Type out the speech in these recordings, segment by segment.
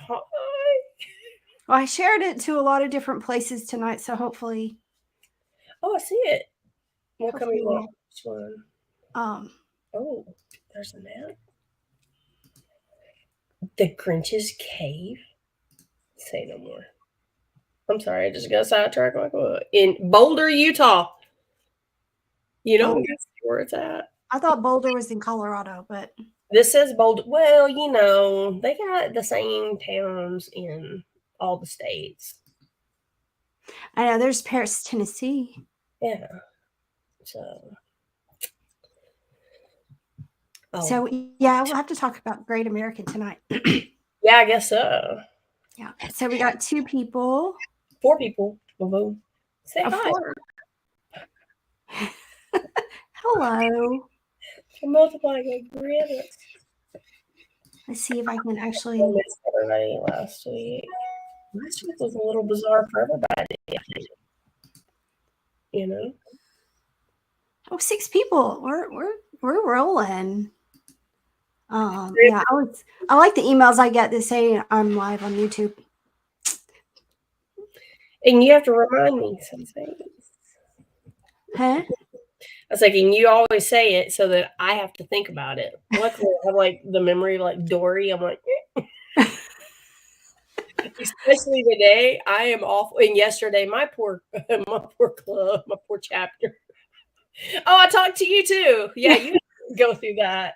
Hi. Well, I shared it to a lot of different places tonight, so hopefully Oh, I see it. What can we we'll watch? Which one? um Oh, there's an ad. The Grinch's Cave. Say no more. I'm sorry, I just got sidetracked. Like what? In Boulder, Utah. You don't guess where it's at. I thought Boulder was in Colorado, but This says Boulder. Well, they got the same towns in all the states. I know there's Paris, Tennessee. Yeah. So. Oh. So yeah, we'll have to talk about Great American tonight. Yeah, I guess so. Yeah. So we got 2 people. 4 people. Boom. Say hi. 4. Hello. Multiplying agreements. Let's see if I can actually. I missed everybody last week. Last week was a little bizarre for everybody. You know. Oh, 6 people. We're rolling. Yeah, I like the emails I get that say I'm live on YouTube. And you have to remind me some things. Huh? I was like, and you always say it so that I have to think about it. Luckily, I have like the memory of like Dory. I'm like, especially today, I am awful. And yesterday, my poor club, my poor chapter. Oh, I talked to you too. Yeah, you go through that.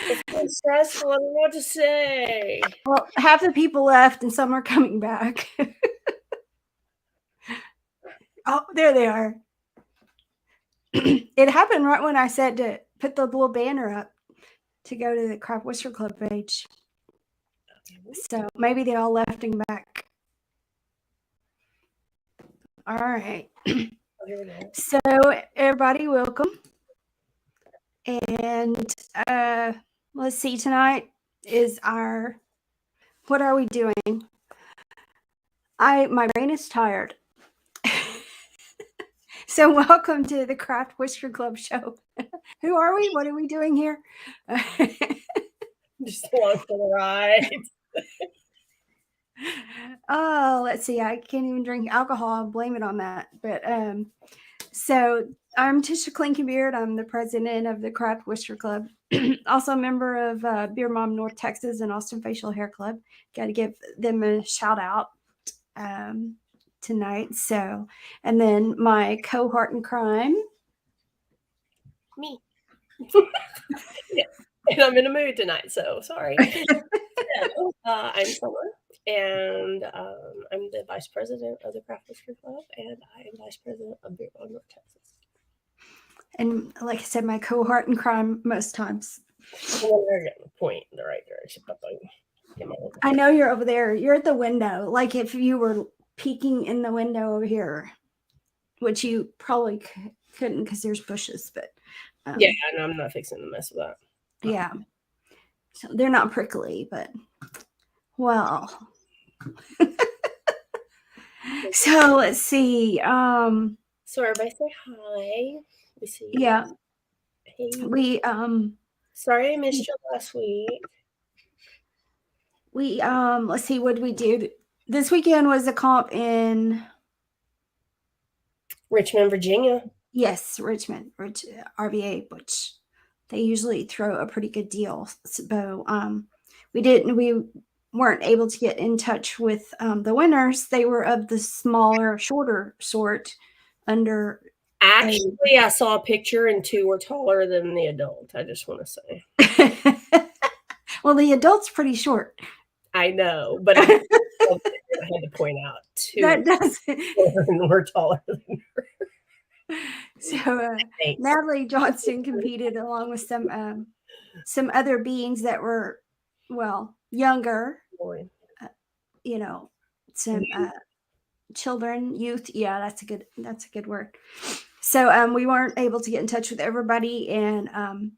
It's been stressful. I don't know what to say. Well, half the people left and some are coming back. Oh, there they are. It happened right when I said to put the little banner up to go to the Craft Whisker Club page. So maybe they all left and back. All right. So everybody, welcome. And let's see. Tonight is our. What are we doing? My brain is tired. So welcome to the Craft Whisker Club show. Who are we? What are we doing here? Just along for the ride. Oh, let's see. I can't even drink alcohol. I'll blame it on that. But so I'm Tisha Clinkenbeard. I'm the president of the Craft Whisker Club. Also a member of Beer Mom North Texas and Austin Facial Hair Club. Got to give them a shout out tonight. So, and then my cohort in crime. Me. Yeah. And I'm in a mood tonight, so sorry. I'm Summer, and I'm the vice president of the Craft Whisker Club, and I am vice president of Beer Mom North Texas. And like I said, my cohort in crime most times. Well, they're getting the point in the right direction. I know you're over there. You're at the window. Like if you were peeking in the window over here, which you probably couldn't because there's bushes. But yeah, and I'm not fixing to mess with that. Yeah, so they're not prickly, but well. So let's see. So everybody say hi. We see you. Yeah. Hey. We Sorry I missed you last week. We let's see, what did we do? This weekend was a comp in Richmond, Virginia. Yes, Richmond, RVA, which they usually throw a pretty good deal. So we weren't able to get in touch with the winners. They were of the smaller, shorter sort under. Actually, I saw a picture and 2 were taller than the adult. I just want to say. Well, the adult's pretty short. I know, but I had to point out 2 that doesn't were taller than her. So Natalie Johnston competed along with some other beings that were, well, younger. Some children, youth. Yeah, that's a good word. So we weren't able to get in touch with everybody, and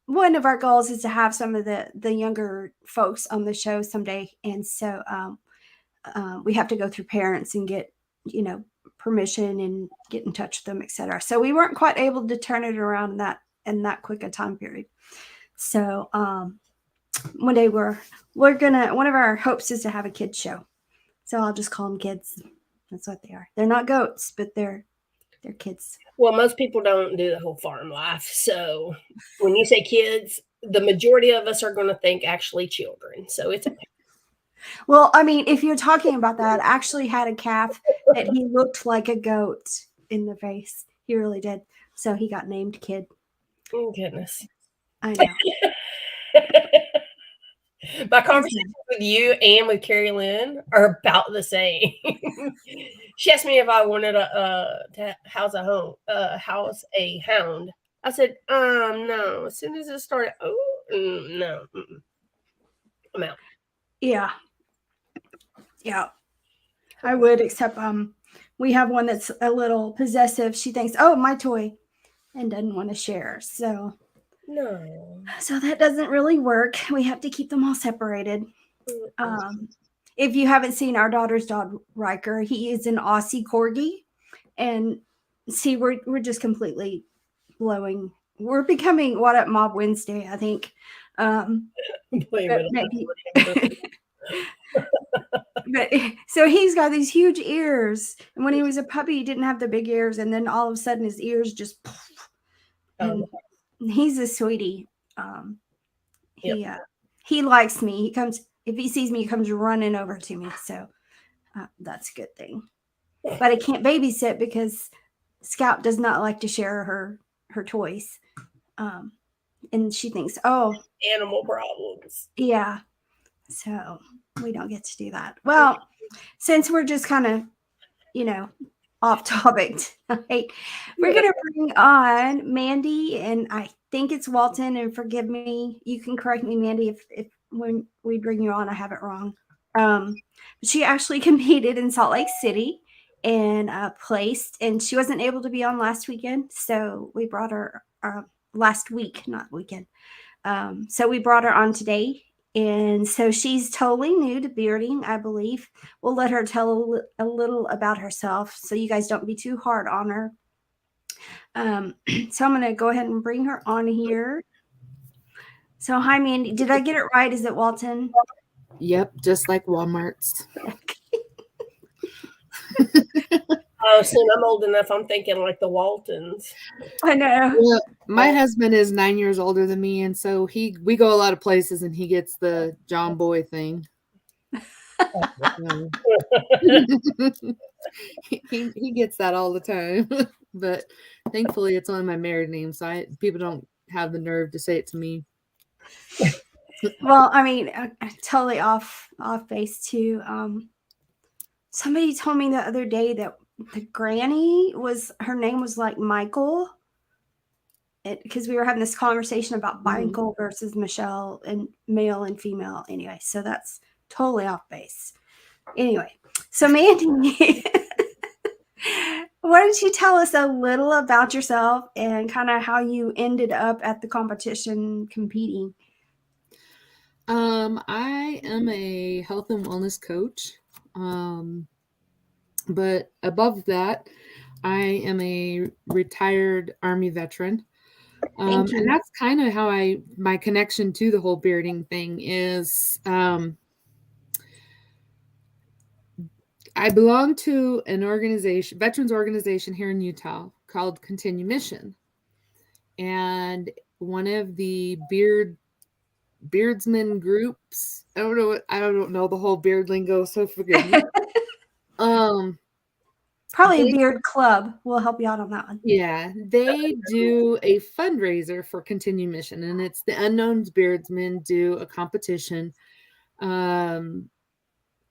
one of our goals is to have some of the younger folks on the show someday, and so we have to go through parents and get permission and get in touch with them, etc. So we weren't quite able to turn it around in that quick a time period. So one day we're gonna, one of our hopes is to have a kids show. So I'll just call them kids. That's what they are. They're not goats, but they're kids. Well, most people don't do the whole farm life. So when you say kids, the majority of us are going to think actually children. So it's okay. Well, I mean, if you're talking about that, I actually had a calf that he looked like a goat in the face. He really did. So he got named Kid. Oh, goodness. I know. My conversations with you and with Carrie Lynn are about the same. She asked me if I wanted to house a hound. I said, no. As soon as it started, no, I'm out. Yeah. Yeah. I would, except we have one that's a little possessive. She thinks, oh, my toy, and doesn't want to share. So that doesn't really work. We have to keep them all separated. If you haven't seen our daughter's dog Riker, he is an Aussie Corgi, and see, we're just completely blowing. We're becoming What Up Mob Wednesday, I think. Maybe. But so he's got these huge ears, and when he was a puppy, he didn't have the big ears, and then all of a sudden his ears just. And he's a sweetie. He likes me. He comes, if he sees me, he comes running over to me. So that's a good thing. But I can't babysit because Scout does not like to share her toys. And she thinks, oh, animal problems. Yeah. So we don't get to do that. Well, since we're just kind of, off topic tonight, we're going to bring on Mandee, and I think it's Walton, and forgive me. You can correct me, Mandee, if when we bring you on, I have it wrong. She actually competed in Salt Lake City and placed, and she wasn't able to be on last weekend. So we brought her last week, not weekend. So we brought her on today. And so she's totally new to bearding, I believe. We'll let her tell a little about herself so you guys don't be too hard on her. So I'm going to go ahead and bring her on here. So hi, Mandee. Did I get it right? Is it Walton? Yep, just like Walmart's. Oh, soon I'm old enough. I'm thinking like the Waltons. I know. Well, my husband is 9 years older than me, and so we go a lot of places, and he gets the John Boy thing. he gets that all the time, but thankfully it's only my married name, so people don't have the nerve to say it to me. Well, I mean, totally off base too. Somebody told me the other day that the granny her name was like Michael, because we were having this conversation about Michael versus Michelle and male and female. Anyway, so that's totally off base. Anyway, so Mandee, why don't you tell us a little about yourself and kind of how you ended up at the competition competing? I am a health and wellness coach. But above that, I am a retired Army veteran. And that's kind of how my connection to the whole bearding thing is. I belong to an organization, veterans organization here in Utah called Continue Mission. And one of the beardsmen groups, I don't know the whole beard lingo, so forgive me. Probably a beard club will help you out on that one. Yeah, they do a fundraiser for Continue Mission, and it's the Unknown Beardsmen do a competition, and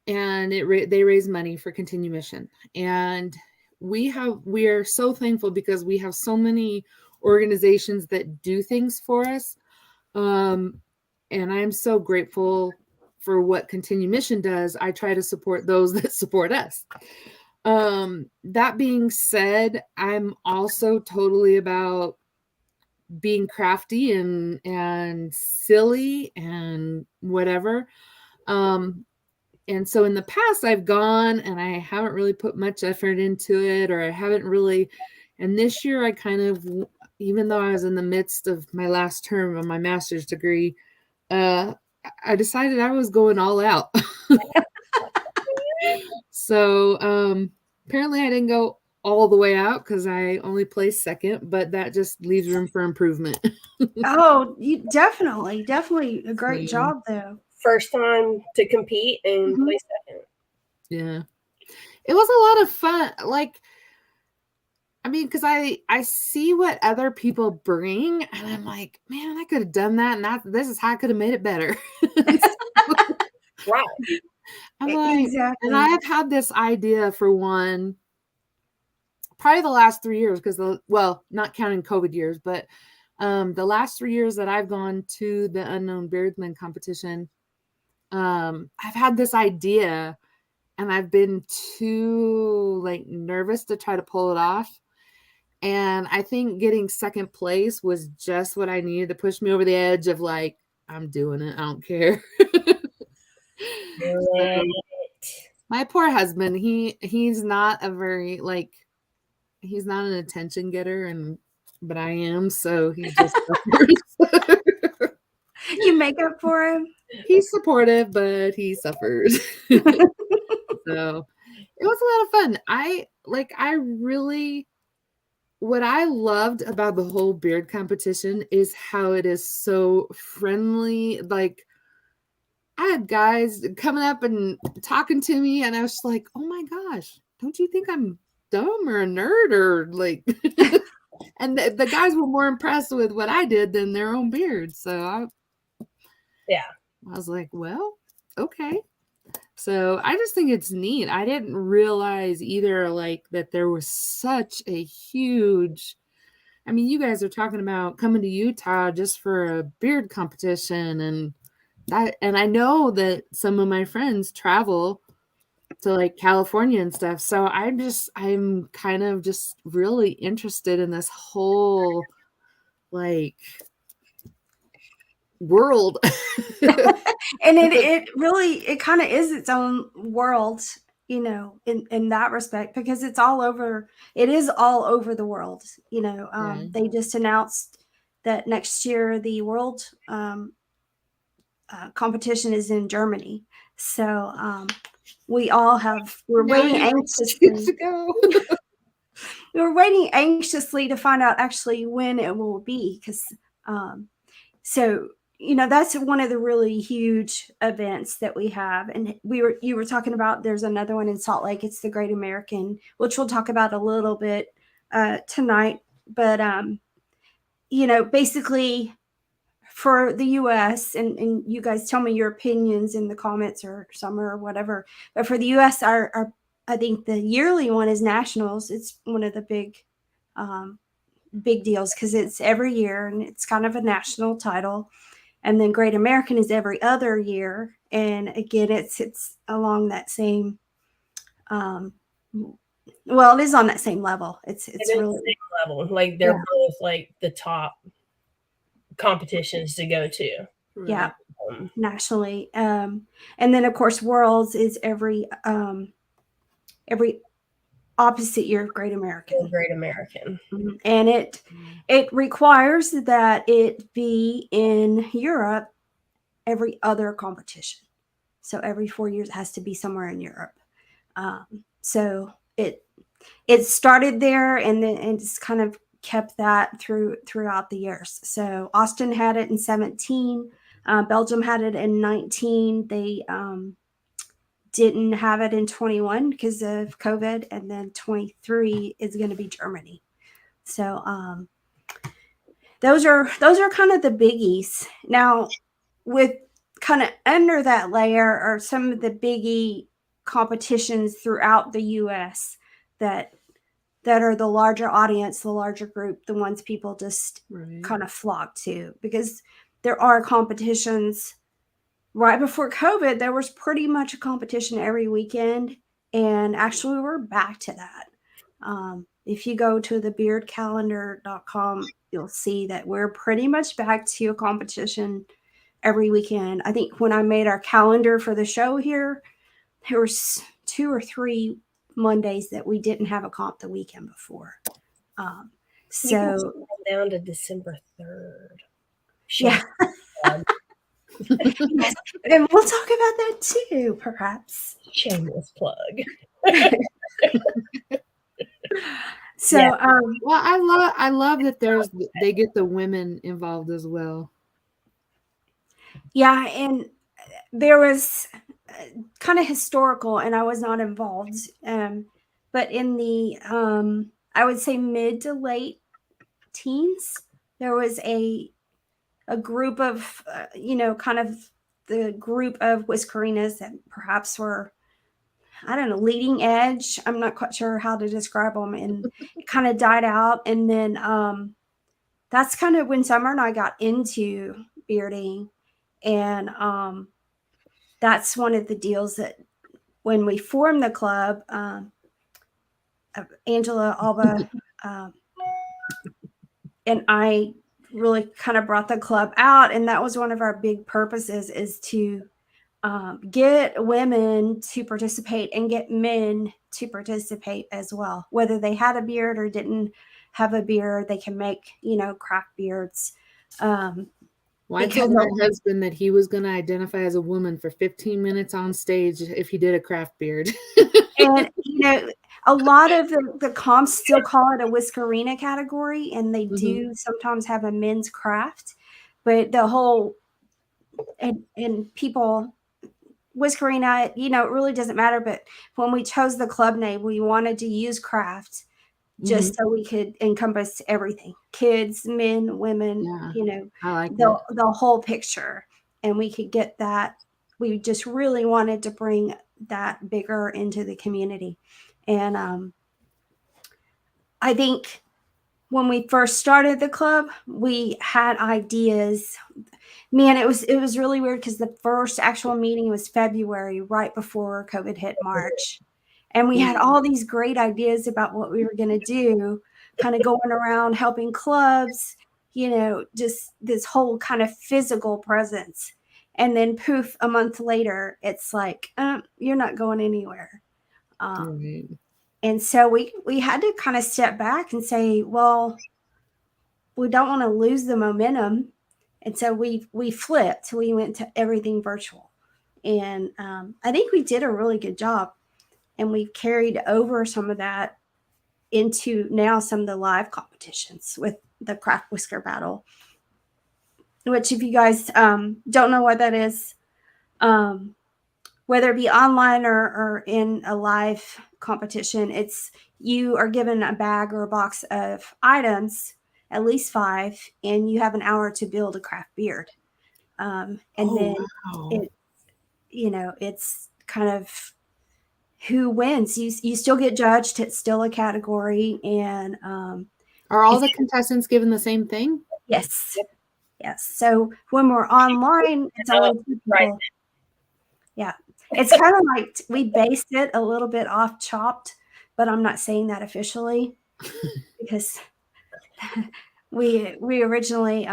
they raise money for Continue Mission. And we are so thankful because we have so many organizations that do things for us, and I'm so grateful for what Continue Mission does. I try to support those that support us. That being said, I'm also totally about being crafty and silly and whatever. And so in the past I've gone and I haven't really put much effort into it, or I haven't really, and this year I kind of, even though I was in the midst of my last term of my master's degree, I decided I was going all out. So apparently I didn't go all the way out because I only placed second, but that just leaves room for improvement. Oh, you definitely a great So, job though. First time to compete and Mhm. place second. yeah. It was a lot of fun. Like, I mean, because I see what other people bring, and I'm like, man, I could have done that, and this is how I could have made it better. Right. I'm like, and Exactly. I have had this idea for one, probably the last 3 years, because well, not counting COVID years, but the last 3 years that I've gone to the Unknown Beardsman competition, I've had this idea, and I've been too like nervous to try to pull it off. And I think getting second place was just what I needed to push me over the edge of like, I'm doing it. I don't care. So, my poor husband, he's not a very like, he's not an attention getter, but I am, so he just suffers. You make up for him. He's supportive, but he suffers. So it was a lot of fun. What I loved about the whole beard competition is how it is so friendly. Like, I had guys coming up and talking to me, and I was just like, oh my gosh, don't you think I'm dumb or a nerd or like, and the guys were more impressed with what I did than their own beards. So I was like, well, okay. So I just think it's neat. I didn't realize either, like, that there was such a huge, I mean, you guys are talking about coming to Utah just for a beard competition, and I know that some of my friends travel to like California and stuff. So I'm kind of just really interested in this whole like world. And it really it kind of is its own world, in that respect, because it is all over the world. Yeah. They just announced that next year the world competition is in Germany. So we're Now waiting you choose to anxiously. go. We're waiting anxiously to find out actually when it will be, because so that's one of the really huge events that we have. And you were talking about, there's another one in Salt Lake. It's the Great American, which we'll talk about a little bit tonight. But basically for the US, and you guys tell me your opinions in the comments or summer or whatever, but for the US, our I think the yearly one is nationals. It's one of the big deals because it's every year and it's kind of a national title. And then Great American is every other year, and again, it's along that same. Well, it is on that same level. It's It is really the same level. Like they're both like the top competitions to go to. yeah, Right. nationally. And then of course Worlds is every opposite year of Great American. Great American. And it requires that it be in Europe every other competition. So every 4 years it has to be somewhere in Europe. So it started there, and then and just kind of kept that throughout the years. So Austin had it in 17. Belgium had it in 19. They didn't have it in 21 because of COVID, and then 23 is going to be Germany. So those are kind of the biggies. Now, with kind of under that layer are some of the biggie competitions throughout the U.S. that are the larger audience, the larger group, the ones people just kind of flock to, because there are competitions. Right before COVID, there was pretty much a competition every weekend, and actually we're back to that. If you go to thebeardcalendar.com, you'll see that we're pretty much back to a competition every weekend. I think when I made our calendar for the show here, there was 2 or 3 Mondays that we didn't have a comp the weekend before. So down to December 3rd. yeah. Yes, and we'll talk about that too, perhaps. Shameless plug. So, Yeah. Well, I love that they get the women involved as well. yeah, and there was kind of historical, and I was not involved. But in the, I would say mid to late teens, there was a group of, kind of the group of Whiskerinas that perhaps were, I don't know, leading edge. I'm not quite sure how to describe them, and it kind of died out. And then that's kind of when Summer and I got into bearding, and that's one of the deals that when we formed the club, Angela, Alba, and I really kind of brought the club out, and that was one of our big purposes, is to get women to participate and get men to participate as well. Whether they had a beard or didn't have a beard, they can make, craft beards. Well, I told my husband that he was going to identify as a woman for 15 minutes on stage if he did a craft beard. And, a lot of the comps still call it a Whiskerina category, and they do sometimes have a men's craft. But the whole, and people, Whiskerina, it really doesn't matter. But when we chose the club name, we wanted to use craft just so we could encompass everything: kids, men, women, I like the whole picture. And we could get that. We just really wanted to bring that bigger into the community. And I think when we first started the club, we had ideas. Man, it was really weird because the first actual meeting was February, right before COVID hit March. And we had all these great ideas about what we were going to do, kind of going around helping clubs, just this whole kind of physical presence. And then poof, a month later, it's like, you're not going anywhere. And so we had to kind of step back and say, well, we don't want to lose the momentum. And so we flipped. We went to everything virtual. And I think we did a really good job. And we've carried over some of that into now some of the live competitions with the Craft Whisker Battle, which, if you guys don't know what that is, whether it be online or in a live competition, it's you are given a bag or a box of items, at least 5, and you have an hour to build a craft beard. And then it's kind of who wins. You still get judged. It's still a category. And are all the contestants given the same thing? Yes. Yes. So when we're online, it's only 2 people. Right. Yeah. It's kind of like we based it a little bit off Chopped, but I'm not saying that officially because we originally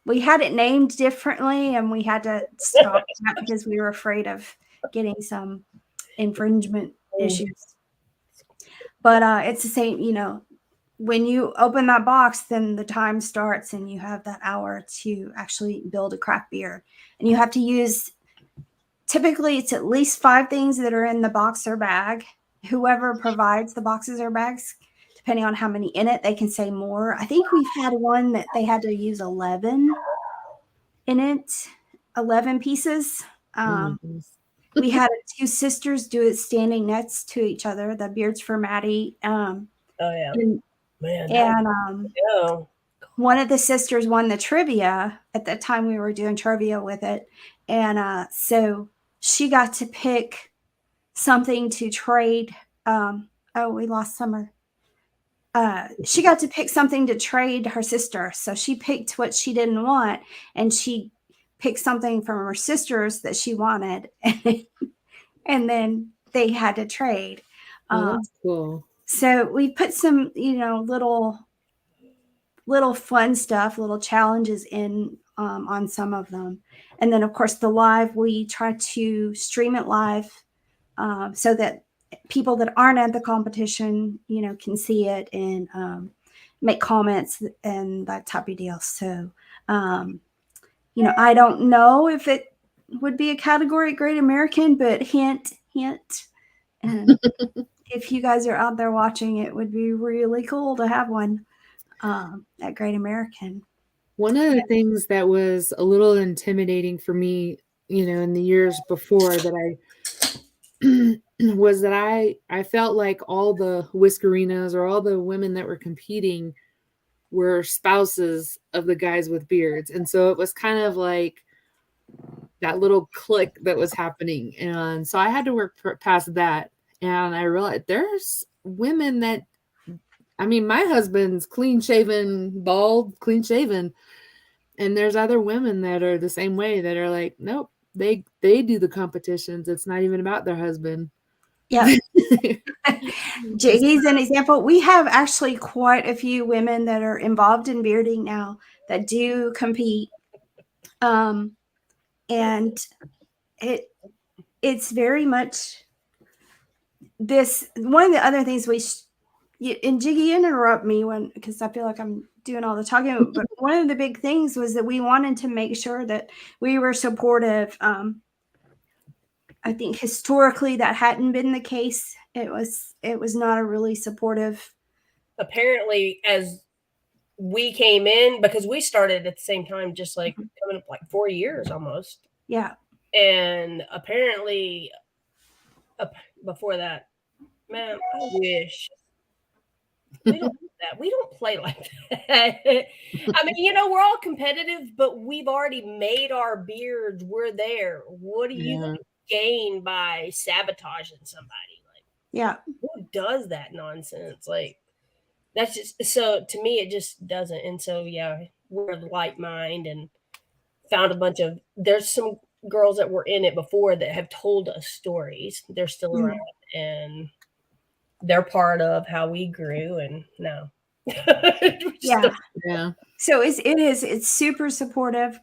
we had it named differently, and we had to stop that because we were afraid of getting some infringement issues. But it's the same, when you open that box, then the time starts and you have that hour to actually build a craft beer. And you have to use, typically it's at least 5 things that are in the box or bag. Whoever provides the boxes or bags, depending on how many in it, they can say more. I think we've had one that they had to use 11 in it, 11 pieces. We had 2 sisters do it standing next to each other. The beards for Maddie. Oh yeah. And one of the sisters won the trivia at the time we were doing trivia with it. And so she got to pick something to trade. We lost Summer. She got to pick something to trade her sister. So she picked what she didn't want, and she picked something from her sisters that she wanted. And then they had to trade. That's cool. So we put some, little fun stuff, little challenges in on some of them. And then, of course, the live, we try to stream it live so that people that aren't at the competition, can see it and make comments and that type of deal. So, I don't know if it would be a category at Great American, but hint, hint. And if you guys are out there watching, it would be really cool to have one at Great American. One of the things that was a little intimidating for me, in the years before that was that I felt like all the Whiskerinas or all the women that were competing were spouses of the guys with beards. And so it was kind of like that little clique that was happening. And so I had to work past that. And I realized there's women that, my husband's clean shaven, bald, clean shaven. And there's other women that are the same way that are like, nope, they do the competitions. It's not even about their husband. Yeah. Jiggy's an example. We have actually quite a few women that are involved in bearding now that do compete. And it's very much this. One of the other things and Jiggy, interrupt me because I feel like I'm doing all the talking, but one of the big things was that we wanted to make sure that we were supportive. I think historically that hadn't been the case. It was not a really supportive. Apparently, as we came in, because we started at the same time, just like coming up like 4 years almost. Yeah. And apparently, before that, man, I wish we don't do that. We don't play like that. We're all competitive, but we've already made our beards. We're there. What do you gain by sabotaging somebody? Like, yeah, who does that nonsense? Like, that's just, so to me, it just doesn't. And so, yeah, we're like mind and found there's some girls that were in it before that have told us stories. They're still around and they're part of how we grew. And no. Yeah. So it's super supportive.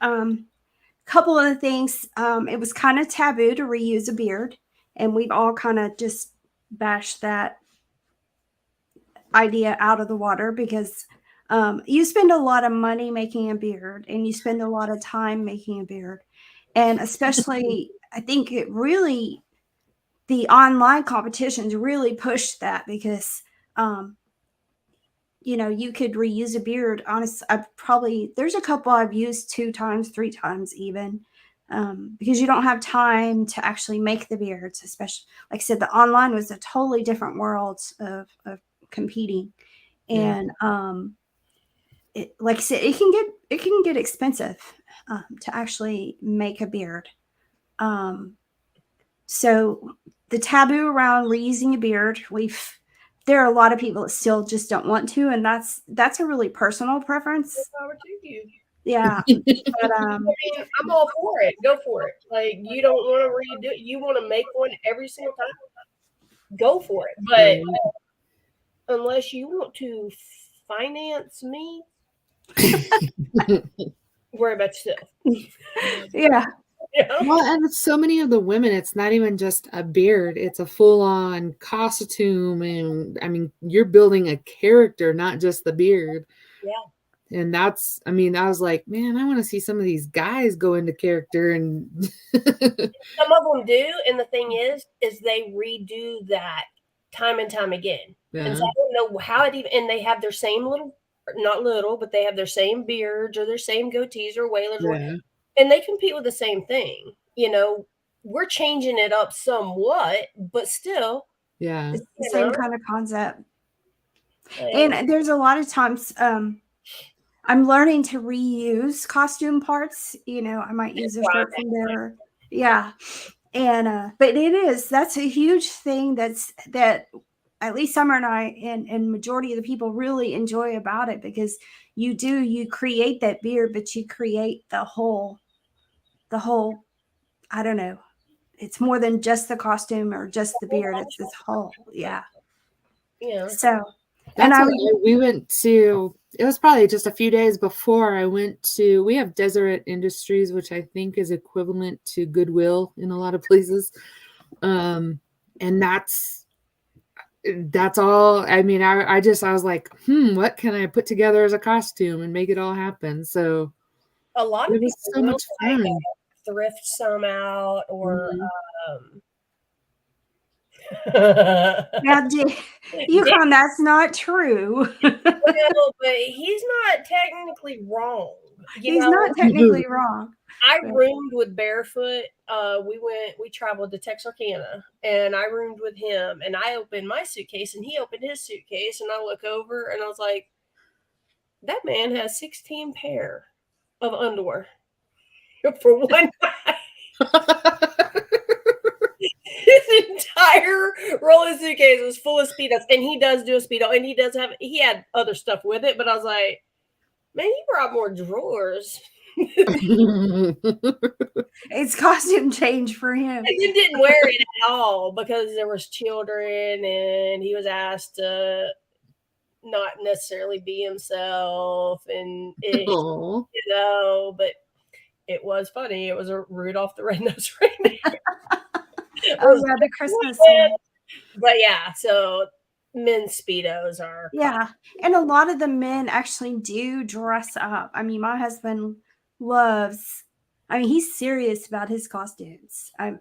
Couple of the things, it was kind of taboo to reuse a beard, and we've all kind of just bashed that idea out of the water because you spend a lot of money making a beard and you spend a lot of time making a beard. And especially, I think the online competitions really pushed that because, you could reuse a beard. Honestly, there's a couple I've used 2 times, 3 times even, because you don't have time to actually make the beards, especially, like I said, the online was a totally different world of competing. And, like I said, it can get expensive, to actually make a beard. So the taboo around reusing a beard, there are a lot of people that still just don't want to, and that's a really personal preference. Yeah. But, I'm all for it. Go for it. Like, you don't want to redo it. You want to make one every single time. Go for it. But unless you want to finance me, worry about yourself. Yeah. Well, and so many of the women, it's not even just a beard, it's a full-on costume. And you're building a character, not just the beard. Yeah. And I was like, man, I want to see some of these guys go into character. And some of them do. And the thing is they redo that time and time again. Yeah. And so I don't know how it even, and they have their same but they have their same beards or their same goatees or whalers. Yeah. And they compete with the same thing. We're changing it up somewhat, but still. Yeah. It's the same kind of concept. And there's a lot of times I'm learning to reuse costume parts. I might use a shirt from there. Yeah. And but that's a huge thing that at least Summer and I and majority of the people really enjoy about it, because you create that beard, but you create the whole, I don't know. It's more than just the costume or just the beard. It's this whole, yeah. So, we went to, it was probably just a few days before we have Deseret Industries, which I think is equivalent to Goodwill in a lot of places. And that's all. I was like, what can I put together as a costume and make it all happen? So a lot It of was people so will much like fun. thrift some out or Mhm. Now, Yukon, that's not true. well, but he's not technically wrong. You He's know, not technically wrong. I but- roomed with Barefoot. We traveled to Texarkana and I roomed with him and I opened my suitcase and he opened his suitcase and I look over and I was like, that man has 16 pair of underwear for one night. His entire rolling suitcase was full of Speedos. And he does do a Speedo and he had other stuff with it, but I was like, man, he brought more drawers. It's costume change for him. And he didn't wear it at all because there was children and he was asked to not necessarily be himself and Aw. but it was funny. It was a Rudolph the Red-Nosed Reindeer. Oh yeah, the Christmas one. But yeah, so men's Speedos are Yeah, and a lot of the men actually do dress up. I mean, my husband loves. I mean, he's serious about his costumes. I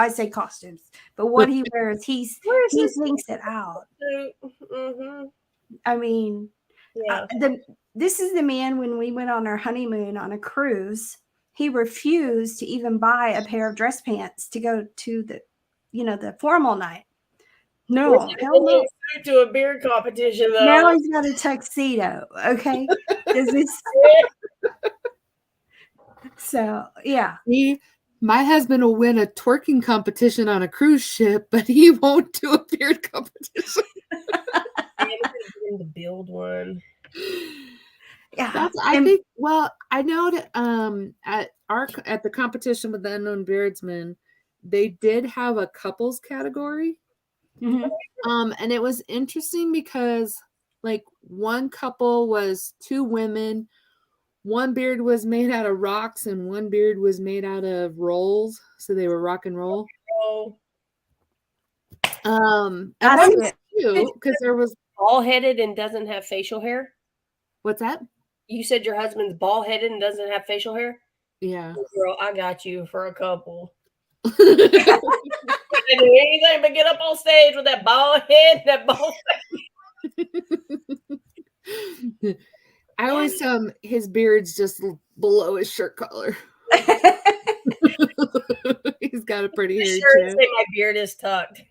say costumes, but what he wears, he thinks it out. Mm-hmm. I mean, Yeah. This is the man when we went on our honeymoon on a cruise. He refused to even buy a pair of dress pants to go to the formal night. No, hell no. To a beer competition though. Now he's got a tuxedo. Okay, so yeah. My husband will win a twerking competition on a cruise ship, but he won't do a beard competition. To build one. Yeah, I think. Well, I know that at the competition with the Unknown Beardsmen, they did have a couples category. Mhm. And it was interesting because like one couple was two women, one beard was made out of rocks and one beard was made out of rolls, so they were rock and roll. Oh. And that was cute because there was bald-headed and doesn't have facial hair. What's that? You said your husband's bald-headed and doesn't have facial hair? Yeah. Girl, I got you for a couple. I didn't do anything but get up on stage with that bald head, that bald face. I always tell him his beard's just below his shirt collar. He's got a pretty hair. Sure, say my beard is tucked.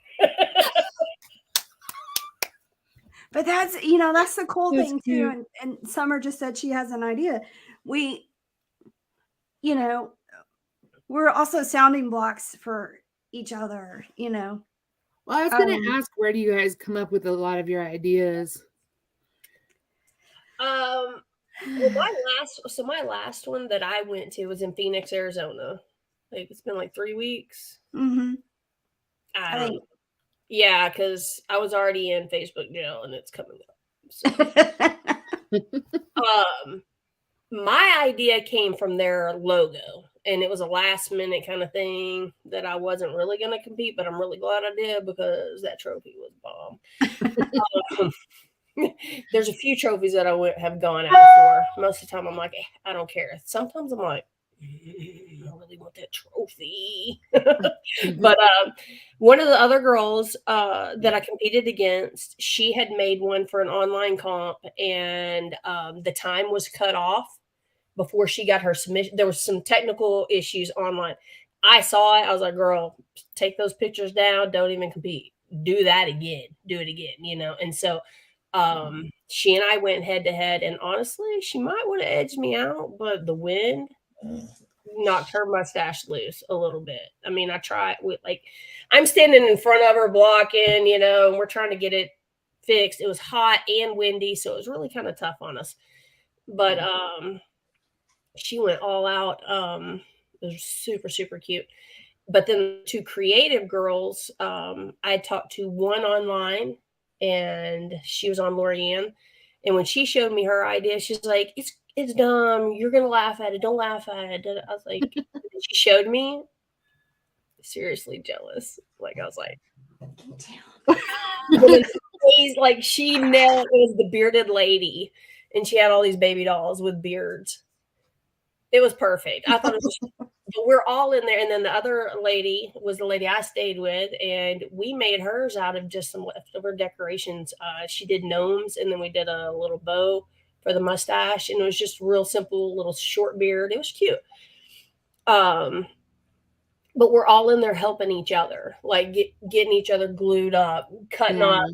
But that's the cool thing too. And Summer just said she has an idea. We're also sounding blocks for each other. Well, I was going to ask, where do you guys come up with a lot of your ideas? Well, my last one that I went to was in Phoenix, Arizona. Like it's been like 3 weeks. Mm-hmm. I don't know. Yeah, because I was already in Facebook jail and it's coming up. So. My idea came from their logo, and it was a last minute kind of thing that I wasn't really going to compete, but I'm really glad I did because that trophy was bomb. There's a few trophies that I have gone out for. Most of the time, I'm like, I don't care. Sometimes I'm like, I really want that trophy. But one of the other girls that I competed against, she had made one for an online comp, and the time was cut off before she got her submission. There was some technical issues online. I saw it. I was like, girl, take those pictures down. Don't even compete. Do that again. Do it again, And so she and I went head to head, and honestly, she might want to edge me out, but the wind knocked her mustache loose a little bit. I mean, I tried with I'm standing in front of her blocking, and we're trying to get it fixed. It was hot and windy, so it was really kind of tough on us. But she went all out. It was super, super cute. But then 2 creative girls, I talked to one online, and she was on Lorianne. And when she showed me her idea, she's like, it's dumb. You're going to laugh at it. Don't laugh at it. I was like, she showed me. Seriously jealous. Like, I was like, like she nailed it. Was the bearded lady. And she had all these baby dolls with beards. It was perfect. I thought it was but we're all in there, and then the other lady was the lady I stayed with, and we made hers out of just some leftover decorations. She did gnomes, and then we did a little bow for the mustache, and it was just real simple, little short beard. It was cute. Um, but we're all in there helping each other, like getting each other glued up, cutting Yeah. off.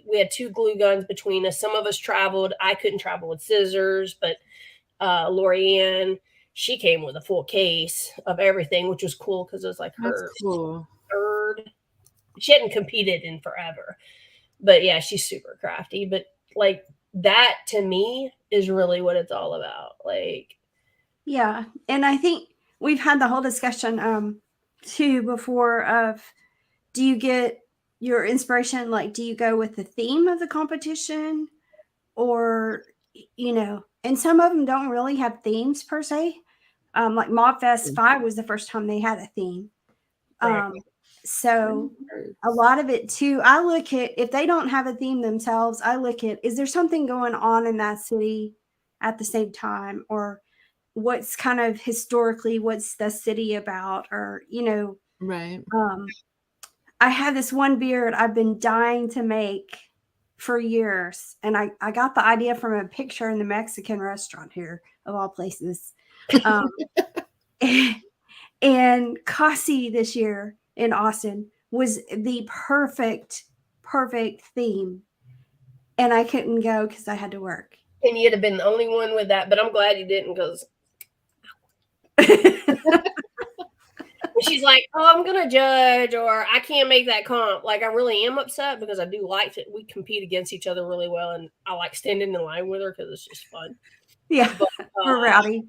We had 2 glue guns between us. Some of us traveled. I couldn't travel with scissors, but Lorianne, she came with a full case of everything, which was cool because it was like That's her cool. third. She hadn't competed in forever, but yeah, she's super crafty. But like that to me is really what it's all about. Like, Yeah. And I think we've had the whole discussion too before of, do you get your inspiration, like, do you go with the theme of the competition, or, and some of them don't really have themes per se. Like Mobfest 5 was the first time they had a theme. right. So a lot of it too, I look at, if they don't have a theme themselves, I look at, is there something going on in that city at the same time, or what's kind of historically, what's the city about, or, Right. I have this one beard I've been dying to make for years, and I got the idea from a picture in the Mexican restaurant here, of all places. Um, and Kasi this year in Austin was the perfect theme, and I couldn't go because I had to work. And you'd have been the only one with that, but I'm glad you didn't because she's like, "Oh, I'm gonna judge," or "I can't make that comp." Like, I really am upset because I do like it. We compete against each other really well, and I like standing in line with her because it's just fun. Yeah, But we're rowdy.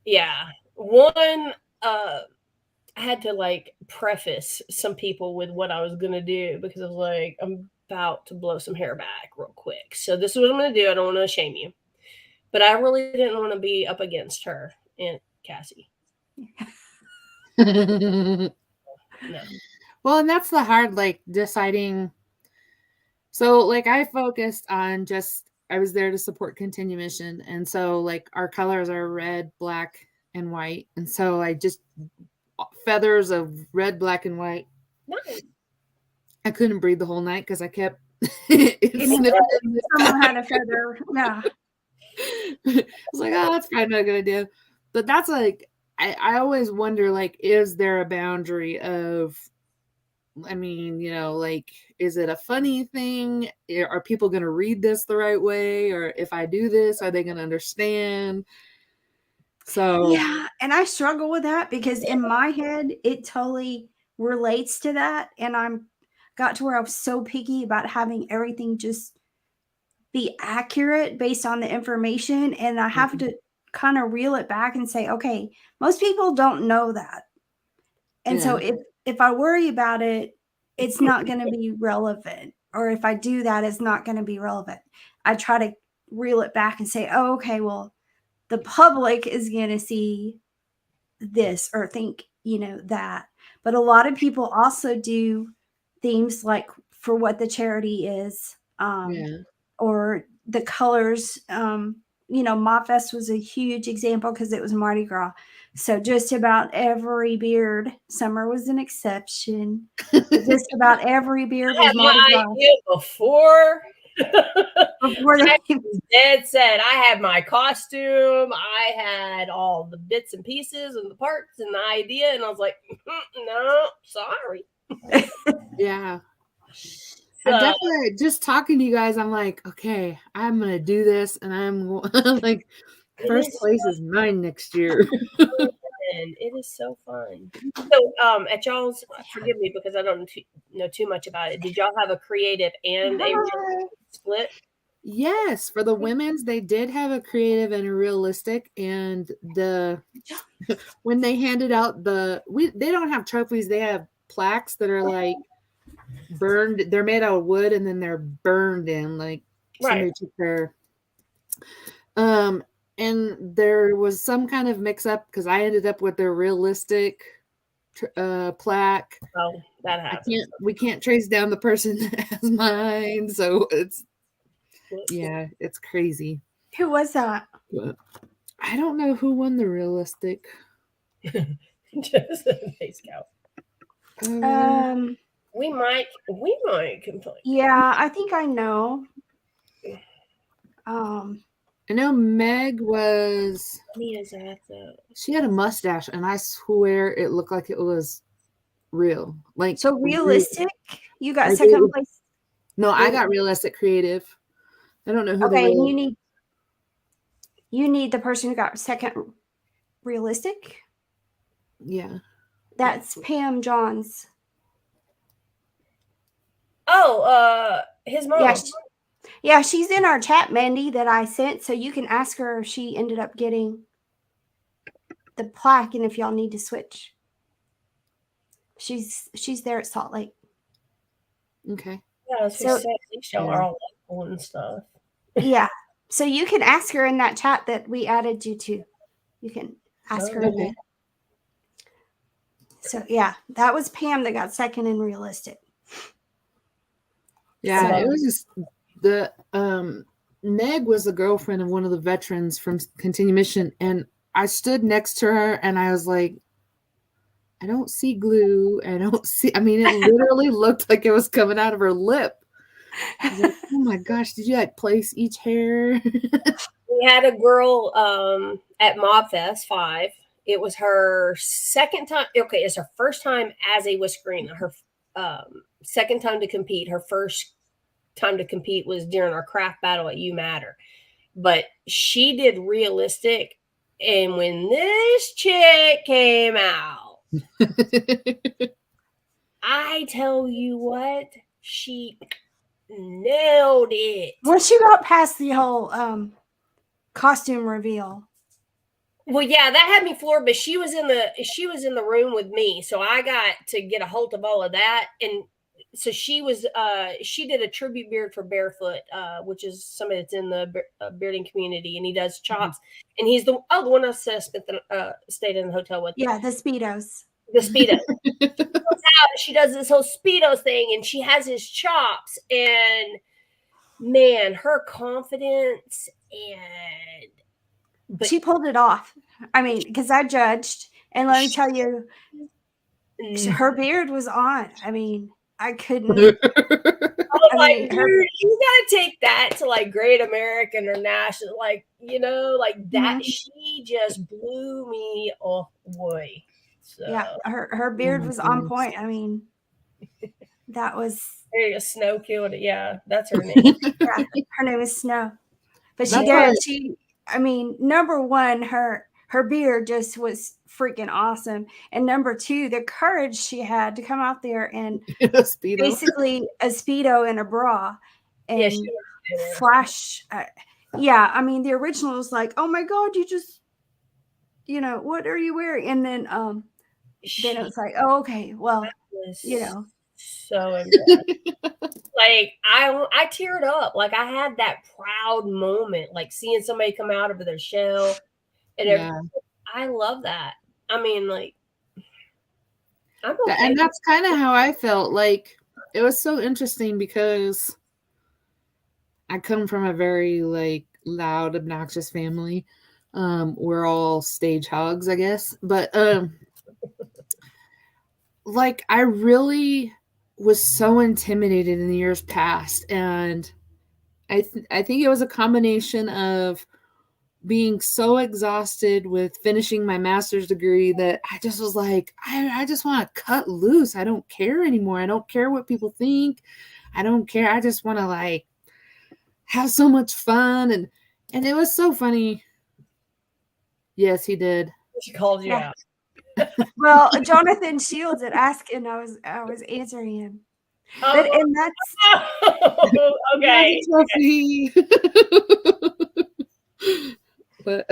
yeah, one I had to like preface some people with what I was gonna do because I was like, I'm about to blow some hair back real quick. So this is what I'm gonna do. I don't want to shame you, but I really didn't want to be up against her and Cassie. No. Well, and that's the hard, like, deciding. So, like, I focused on I was there to support Continue Mission. And so, like, our colors are red, black, and white. And so I just, feathers of red, black, and white. Nice. I couldn't breathe the whole night because I kept Someone had a feather. Yeah. I was like, oh, that's probably not a good idea. But that's like, I always wonder, like, is there a boundary of, I mean, like, is it a funny thing? Are people going to read this the right way? Or if I do this, are they going to understand? So, Yeah. And I struggle with that because in my head, it totally relates to that. And got to where I was so picky about having everything just be accurate based on the information. And I have to kind of reel it back and say, okay, most people don't know that. And so if I worry about it, it's not going to be relevant. Or if I do that, it's not going to be relevant. I try to reel it back and say, oh, okay, well, the public is going to see this or think, that. But a lot of people also do themes like for what the charity is, or the colors. Mopfest was a huge example because it was Mardi Gras. So just about every beard, summer was an exception, but just about every beard was Mardi Gras. Before they dead set. I had my costume. I had all the bits and pieces and the parts and the idea, and I was like, no, sorry. Yeah. I definitely, just talking to you guys, I'm like, okay, I'm gonna do this, and I'm like, first place is mine next year. And it is so fun. So, at y'all's, forgive me because I don't know too much about it. Did y'all have a creative and a split? Yes, for the women's, they did have a creative and a realistic, and when they handed out they don't have trophies, they have plaques that are like burned. They're made out of wood, and then they're burned in, like, somebody took their and there was some kind of mix up because I ended up with their realistic plaque. Oh, that happens. We can't trace down the person that has mine, so it's crazy. Who was that? But I don't know who won the realistic. Just a nice cow. Um, We might complain. yeah, I think I know. I know Meg was. How many is that though? She had a mustache, and I swear it looked like it was real. Like so realistic. You got Like second it- place. No, I got realistic creative. I don't know who Okay, the and real. you need the person who got second realistic. Yeah. That's Pam Johns. Oh, his mom. Yeah, she's in our chat, Mandee, that I sent. So you can ask her if she ended up getting the plaque and if y'all need to switch. She's there at Salt Lake. Okay. Yeah, So- at least y'all are all cool and stuff. Yeah. So you can ask her in that chat that we added you to. You can ask her. Okay. So yeah, that was Pam that got second in realistic. Yeah, So- it was just the Meg was the girlfriend of one of the veterans from Continue Mission, and I stood next to her and I was like, I don't see glue. I mean, it literally looked like it was coming out of her lip. I was like, oh my gosh, did you like place each hair? We had a girl at Mob Fest 5. It was her second time. Okay, it's her first time as a Whiskerina. Her second time to compete. Her first time to compete was during our craft battle at You Matter. But she did realistic. And when this chick came out, I tell you what, she nailed it. Once you got past the whole costume reveal. Well, yeah, that had me floored, but she was in the room with me, so I got to get a hold of all of that. And so she did a tribute beard for Barefoot, which is somebody that's in the bearding community, and he does chops. And he's the one I stayed in the hotel with. Yeah, the Speedos. The Speedo. She does this whole Speedos thing, and she has his chops, and man, her confidence but she pulled it off. I mean, because I judged, and let me tell you, her beard was on. I mean, I couldn't. I was like, dude, you gotta take that to like Great American or National, like, like that. She just blew me away. So yeah, her beard was on point. I mean, that was there you go. Snow killed it. Yeah, that's her name. Yeah, her name is Snow. But she did. I mean, number one, her beard just was freaking awesome, and number two, the courage she had to come out there and basically a Speedo and a bra and flash. Yeah, I mean, the original was like, oh my god, you just, what are you wearing? And then it was like, oh, okay, well, so impressed. Like I teared up. Like I had that proud moment, like seeing somebody come out of their shell, and I love that. I mean, like, I'm okay. And that's kind of how I felt. Like it was so interesting because I come from a very like loud, obnoxious family. We're all stage hogs, I guess, but like I really was so intimidated in the years past, and I think it was a combination of being so exhausted with finishing my master's degree that I just was like, I just want to cut loose. I don't care anymore. I don't care what people think. I don't care. I just want to like have so much fun, and it was so funny. Yes, he did. She called you out. Well, Jonathan Shields had asked, and I was answering him. But and that's okay. But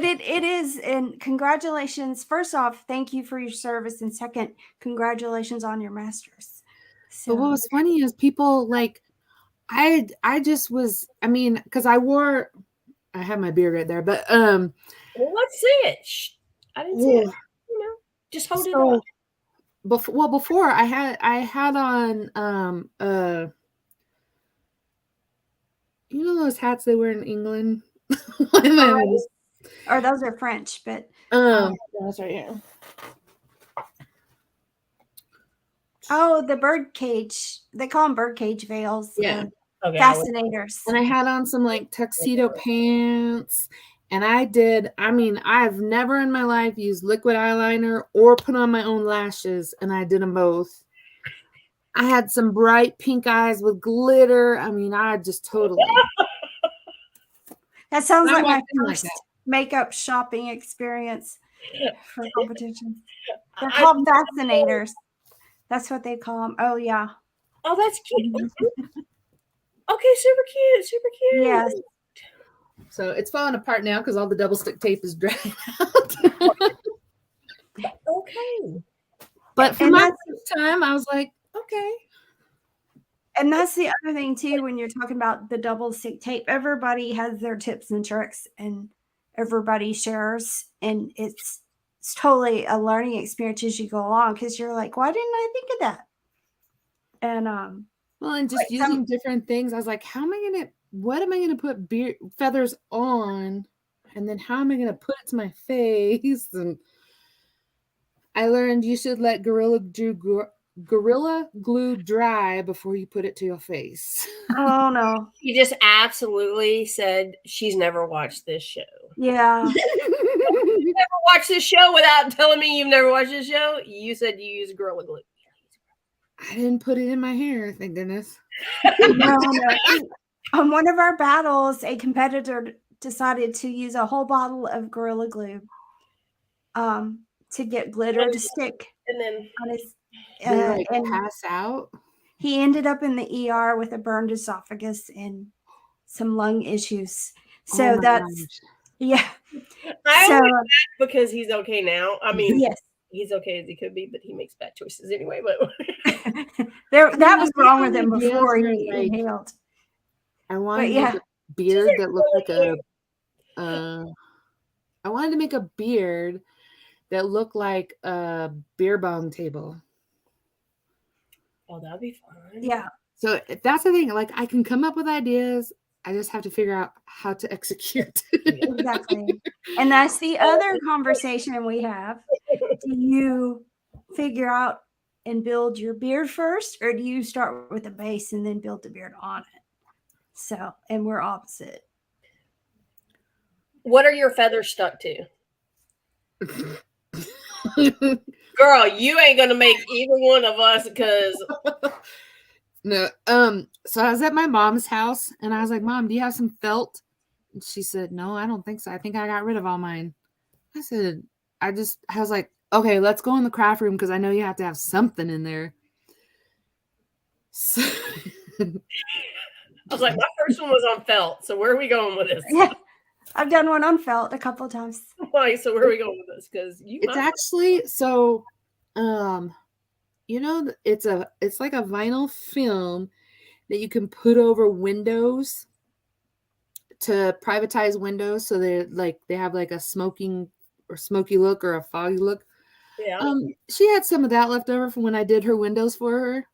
it is, and congratulations. First off, thank you for your service, and second, congratulations on your master's. So what was funny is people like I just was, I mean, because I have my beard right there, but well, let's see it. I didn't see it. Just hold it up. Before I had on You know those hats they wear in England? Why am I having this? Or those are French, but That's right here. the bird cage. They call them bird cage veils. Yeah. Okay, Fascinators. And I had on some like tuxedo pants. And I've never in my life used liquid eyeliner or put on my own lashes, and I did them both. I had some bright pink eyes with glitter. I mean, I just totally. That sounds I like my walked in like first that. makeup shopping experience for competitions. They're I- called fascinators. That's what they call them. Oh, yeah. Oh, that's cute. Okay, super cute, super cute. Yes. So it's falling apart now because all the double stick tape is dried out. Okay. But for And my that's- first time, I was like, okay. And that's the other thing, too, when you're talking about the double stick tape. Everybody has their tips and tricks, and everybody shares. And it's totally a learning experience as you go along, because you're like, why didn't I think of that? And Well, and just using different things, I was like, what am I gonna put beard feathers on? And then how am I gonna put it to my face? And I learned you should let Gorilla Glue dry before you put it to your face. oh no. You just absolutely said she's never watched this show. Yeah. Never watched this show without telling me you've never watched this show. You said you use Gorilla Glue. I didn't put it in my hair, thank goodness. No. On one of our battles, a competitor decided to use a whole bottle of Gorilla Glue to get glitter to stick And then on his. They And pass out. he ended up in the ER with a burned esophagus and some lung issues. So Oh my that's gosh. yeah. I So only laugh because he's okay now. I mean, yes, he's okay as he could be, but he makes bad choices anyway. But that was wrong with my him ideas before were he like- inhaled. I wanted But to make yeah. a beard that looked like I wanted to make a beard that looked like a beer bong table. oh, that'd be fun. Yeah. So that's the thing. Like I can come up with ideas. I just have to figure out how to execute. Exactly. And that's the other conversation we have. Do you figure out and build your beard first, or do you start with a base and then build the beard on it? So, and we're opposite. What are your feathers stuck to? Girl, you ain't gonna make either one of us because No. So I was at my mom's house and I was like, Mom, do you have some felt? And she said, No, I don't think so. I think I got rid of all mine. I said, I was like, okay, let's go in the craft room because I know you have to have something in there. So, I was like, my first one was on felt. So where are we going with this? Yeah. I've done one on felt a couple of times. Like, so where are we going with this? Because it's actually so it's like a vinyl film that you can put over windows to privatize windows so they have like a smoky look or a foggy look. Yeah. She had some of that left over from when I did her windows for her.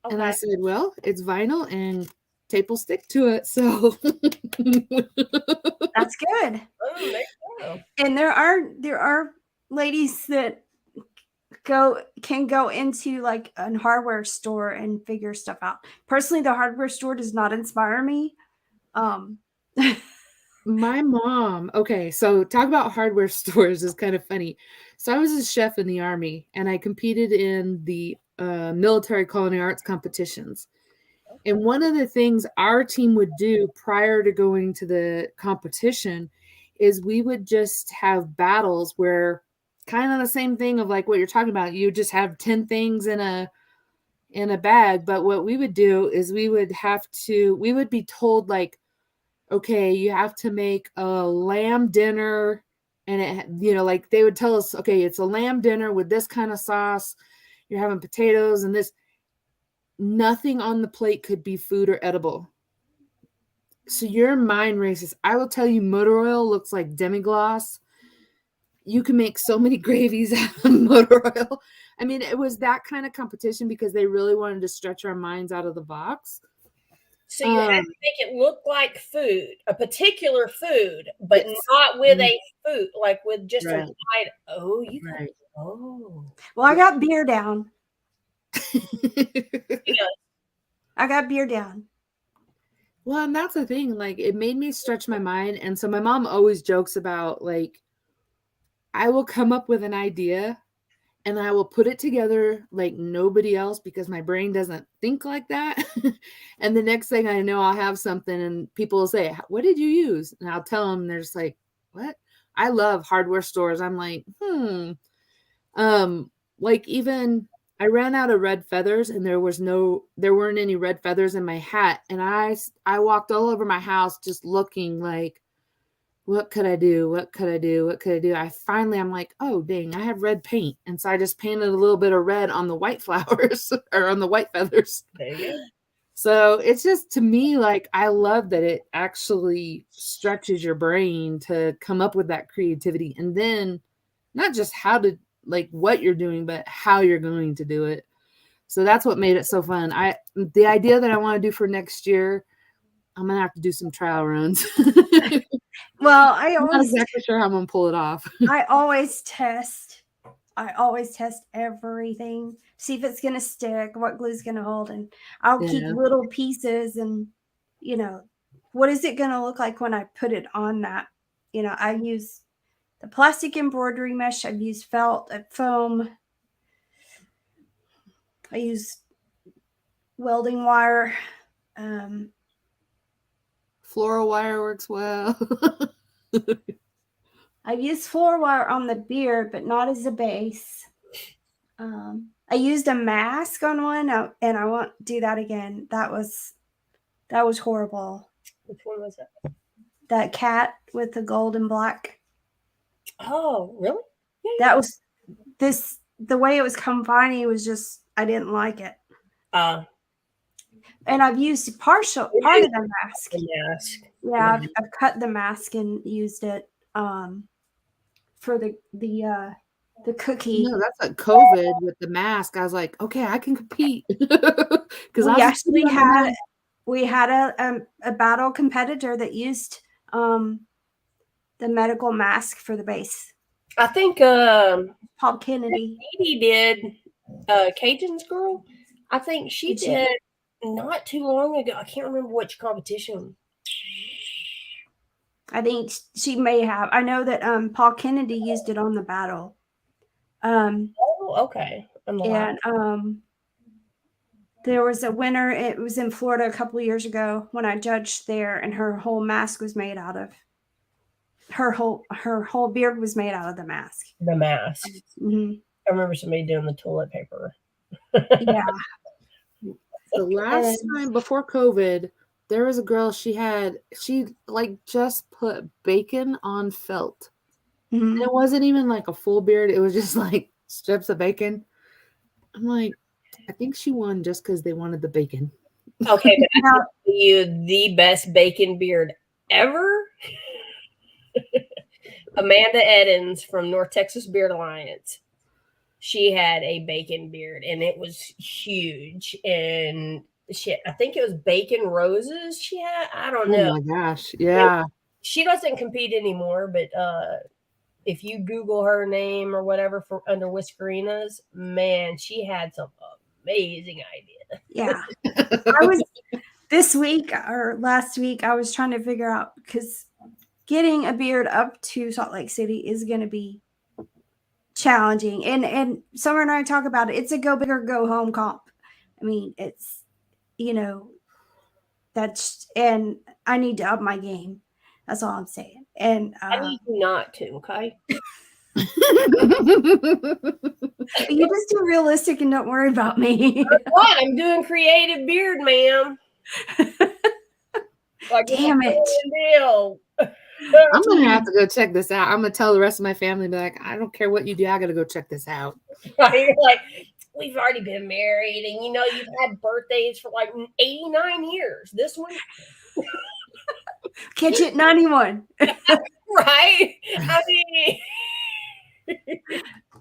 Oh, Okay. And I said, well, it's vinyl and tape will stick to it. So That's good. Oh, there you go. And there are ladies that can go into like a hardware store and figure stuff out. Personally, the hardware store does not inspire me. My mom, okay, so talk about hardware stores is kind of funny. So I was a chef in the Army and I competed in the military culinary arts competitions. And one of the things our team would do prior to going to the competition is we would just have battles where kind of the same thing of like what you're talking about. You just have 10 things in a bag. But what we would do is we would be told like, okay, you have to make a lamb dinner. And like they would tell us, okay, it's a lamb dinner with this kind of sauce. You're having potatoes and this. Nothing on the plate could be food or edible. So your mind races. I will tell you, motor oil looks like demi-glace. You can make so many gravies out of motor oil. I mean, it was that kind of competition because they really wanted to stretch our minds out of the box. So you have to make it look like food, a particular food, but Yes. not with a food, like with just a Right. white. Oh, you got Right. oh. Well, I got beer down. Yeah. I got beer down. Well, and that's the thing. Like, it made me stretch my mind. And so my mom always jokes about, like, I will come up with an idea and I will put it together like nobody else because my brain doesn't think like that. And the next thing I know, I'll have something and people will say, "What did you use?" And I'll tell them, they're just like, "What?" I love hardware stores. I'm like, like, even I ran out of red feathers and there weren't any red feathers in my hat. And I walked all over my house just looking like, what could I do? What could I do? What could I do? I'm like, oh, dang, I have red paint. And so I just painted a little bit of red on the white flowers or on the white feathers. There you go. So it's just, to me, like, I love that it actually stretches your brain to come up with that creativity. And then not just how to, like, what you're doing, but how you're going to do it. So that's what made it so fun. The idea that I want to do for next year, I'm going to have to do some trial runs. Well, I'm not exactly sure how I'm going to pull it off. I always test everything, see if it's going to stick, what glue's going to hold, and I'll keep little pieces and, what is it going to look like when I put it on that? I use the plastic embroidery mesh. I've used felt, foam. I use welding wire. Floral wire works well. I've used floor wire on the beard, but not as a base. I used a mask on one, and I won't do that again. That was horrible. Which one was that? That cat with the gold and black. Oh, really? Yeah. That was the way it was confining was just, I didn't like it. And I've used part of the mask. Yeah, I've cut the mask and used it for the cookie. No, that's like COVID with the mask. I was like, okay, I can compete. Because we had a battle competitor that used the medical mask for the base. I think Paul Kennedy. Katie did Cajun's girl. I think she did not too long ago. I can't remember which competition. I think she may have. I know that Paul Kennedy used it on the battle. Okay. And there was a winner. It was in Florida a couple of years ago when I judged there, and her whole mask was made out of her whole beard was made out of the mask. The mask. Mm-hmm. I remember somebody doing the toilet paper. Yeah. The last time before COVID, there was a girl, she like just put bacon on felt. Mm-hmm. And it wasn't even like a full beard. It was just like strips of bacon. I'm like, I think she won just because they wanted the bacon. Okay, but I tell you the best bacon beard ever. Amanda Eddins from North Texas Beard Alliance. She had a bacon beard and it was huge. And I think it was bacon roses she had. I don't know. Oh my gosh. Yeah. She doesn't compete anymore, but if you Google her name or whatever for under Whiskerinas, man, she had some amazing idea. Yeah. I was this week or last week, I was trying to figure out, because getting a beard up to Salt Lake City is going to be challenging. And Summer and I talk about it. It's a go big or go home comp. I mean, it's, and I need to up my game. That's all I'm saying. And I need you not to, okay? You just do realistic and don't worry about me. What? I'm doing creative beard, ma'am. Like, damn it. Deal. I'm going to have to go check this out. I'm going to tell the rest of my family, be like, I don't care what you do. I got to go check this out. You're like, we've already been married and, you've had birthdays for like 89 years. This one. Catch it 91. Right? I mean,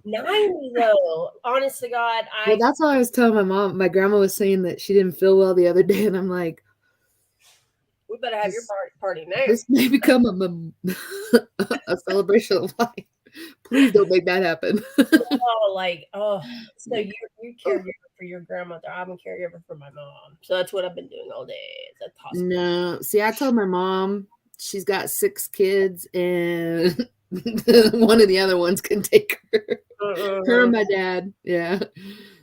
90 though. Honest to God. Well, that's why I was telling my mom. My grandma was saying that she didn't feel well the other day. And I'm like, We better have your party now. This may become a celebration of life. Please don't make that happen. So you're caregiver for your grandmother. I'm a caregiver for my mom. So that's what I've been doing all day. Is that possible? No. See, I told my mom she's got 6 kids and one of the other ones can take her. Her and my dad. Yeah.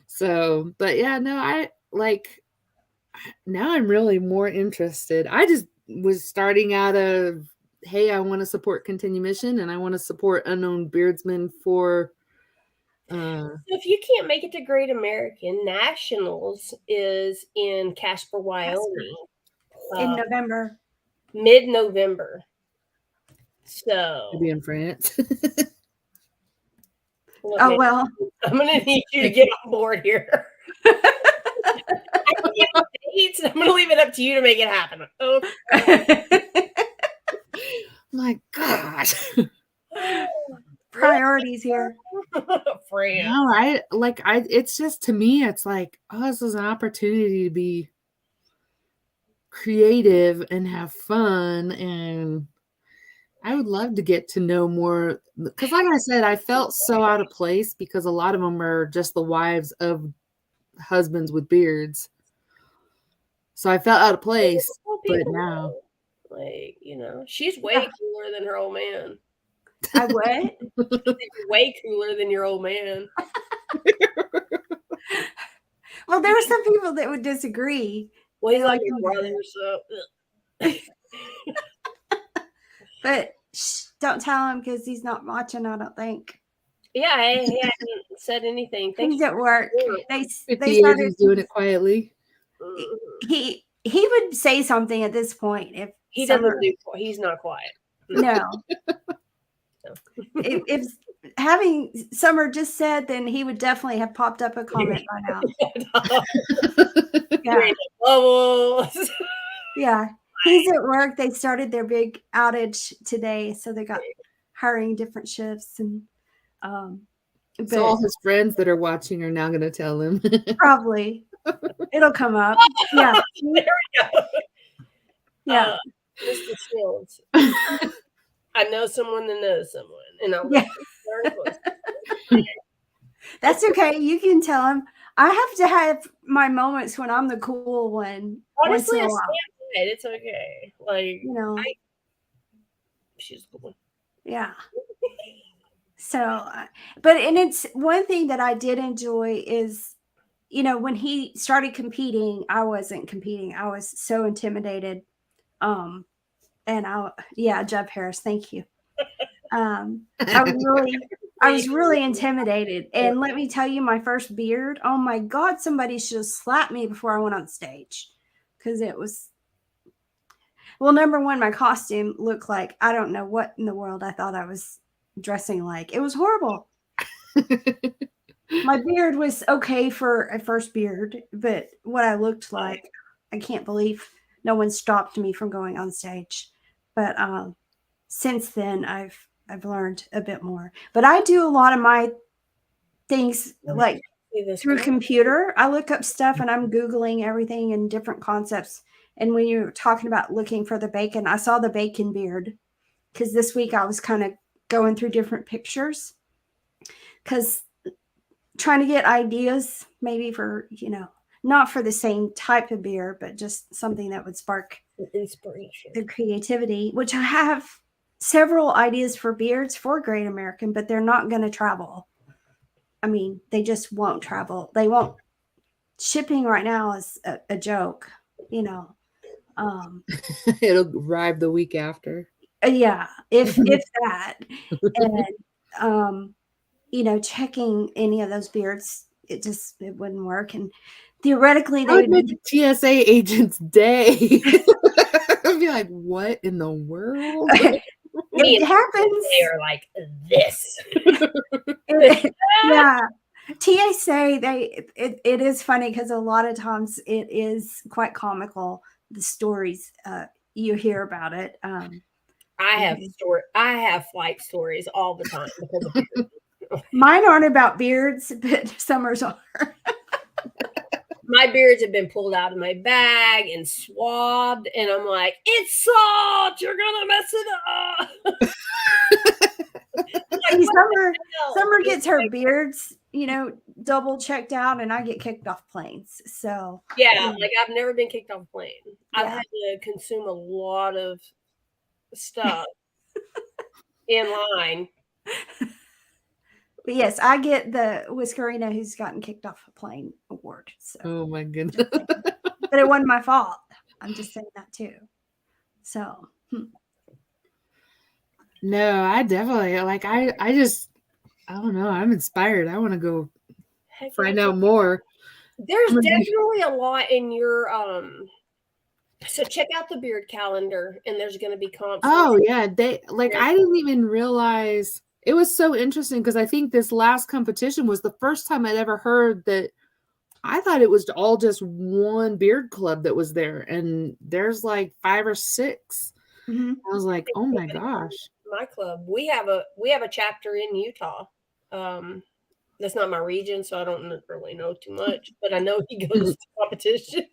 So, but yeah, no, now I'm really more interested. I just was starting out of, hey, I want to support Continue Mission and I want to support Unknown Beardsmen for. So if you can't make it to Great American, Nationals is in Casper, Wyoming, in November. mid-November. So To be in France. Oh, well. I'm going to need you to get on board here. I can give you dates, and I'm going to leave it up to you to make it happen. Okay. My gosh. Priorities here. France. No, it's just, to me, it's like, oh, this is an opportunity to be creative and have fun, and I would love to get to know more, because like I said, I felt so out of place because a lot of them are just the wives of husbands with beards. So I felt out of place, but now. Like, she's way cooler than her old man. I what? Way cooler than your old man. Well, there are some people that would disagree. Well, he's like your brother, so. But don't tell him because he's not watching, I don't think. Yeah, he hasn't said anything. He's at work. They started, he's doing it quietly. He would say something at this point if he doesn't do. He's not quiet. No. if having Summer just said, then he would definitely have popped up a comment by now. Yeah. Bubbles. Yeah. He's at work. They started their big outage today, so they got hiring different shifts, and so all his friends that are watching are now going to tell him. Probably it'll come up. Yeah. There we go. Yeah. Mr. Shields. I know someone that knows someone, and I'm That's okay. You can tell him. I have to have my moments when I'm the cool one. Honestly, it's okay. Like, she's cool. Yeah. So, and it's one thing that I did enjoy is, when he started competing, I wasn't competing. I was so intimidated. And Jeff Harris, thank you. I was really intimidated. And let me tell you, my first beard, oh my God, somebody should have slapped me before I went on stage. Because it was, well, number one, my costume looked like, I don't know what in the world I thought I was dressing like. It was horrible. My beard was okay for a first beard, but what I looked like, I can't believe no one stopped me from going on stage. But since then, I've learned a bit more. But I do a lot of my things like through computer. I look up stuff and I'm Googling everything and different concepts. And when you're talking about looking for the bacon, I saw the bacon beard because this week I was kind of going through different pictures because trying to get ideas maybe for, not for the same type of beer, but just something that would spark inspiration, the creativity, which I have several ideas for beards for Great American, but they're not going to travel. I mean, they just won't travel. They won't. Shipping right now is a joke, It'll arrive the week after. Yeah, if that. And checking any of those beards, it wouldn't work. And theoretically, they would make a TSA agent's day. I'd be like, what in the world? It happens. They are like this. Yeah. TSA, it is funny because a lot of times it is quite comical, the stories you hear about it. I have flight stories all the time because of beards. Mine aren't about beards, but Summer's are. my beards have been pulled out of my bag and swabbed, and I'm like, it's salt. You're gonna mess it up. See, Summer gets her beards, double checked out, and I get kicked off planes. So yeah, like I've never been kicked off a plane. I've Yeah. had to consume a lot of stuff in line. But yes, I get the Whiskerina who's gotten kicked off a plane award. So, Oh my goodness. but it wasn't my fault. I'm just saying that too. So, No, I definitely like I don't know. I'm inspired. I want to go Heck find yeah. out more. There's I'm gonna be- definitely a lot in your so check out the beard calendar, and there's going to be comps. Oh yeah, they like I didn't even realize it was so interesting because I think this last competition was the first time I'd ever heard that. I thought it was all just one beard club that was there, and there's like 5 or 6. mhm. I was like, oh my gosh. My club, we have a chapter in Utah. That's not my region, so I don't really know too much, but I know he goes to competitions.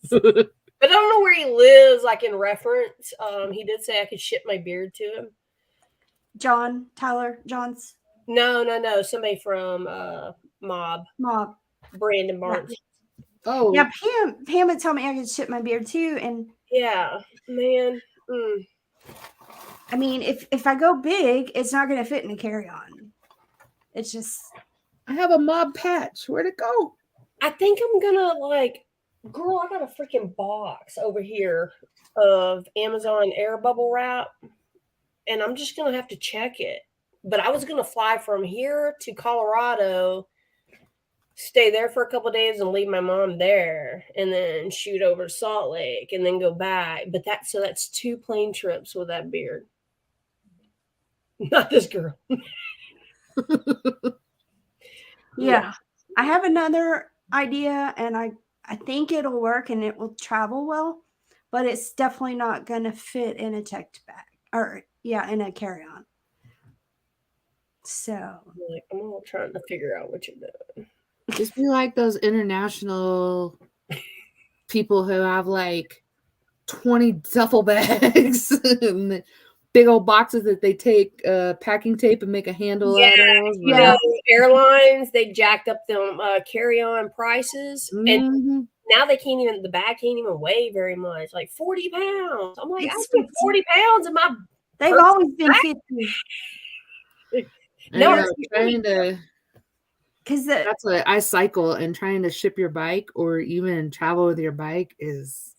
But I don't know where he lives, like in reference. He did say I could ship my beard to him. John's No. Somebody from Mob, Brandon Barnes. Oh Yeah, Pam had told me I could ship my beard too, and Yeah, man. I mean, if I go big, it's not going to fit in a carry-on. It's just I have a mob patch. Where'd it go? I think I'm gonna girl, I got a freaking box over here of Amazon air bubble wrap, and I'm just gonna have to check it. But I was gonna fly from here to Colorado, stay there for a couple of days, and leave my mom there, and then shoot over to Salt Lake, and then go back. But that's 2 plane trips with that beard. Not this girl. yeah. I have another idea, and I think it'll work and it will travel well, but it's definitely not going to fit in a checked bag or in a carry-on. So I'm all trying to figure out what you're doing. Just be like those international people who have like 20 duffel bags and big old boxes that they take packing tape and make a handle out of. Yeah, airlines, they jacked up them carry-on prices, and now they can't even, the bag can't even weigh very much, like 40 pounds. I'm like, I put 40 pounds in my. They've always been 50. No, trying to. Because that's what I cycle, and trying to ship your bike or even travel with your bike is.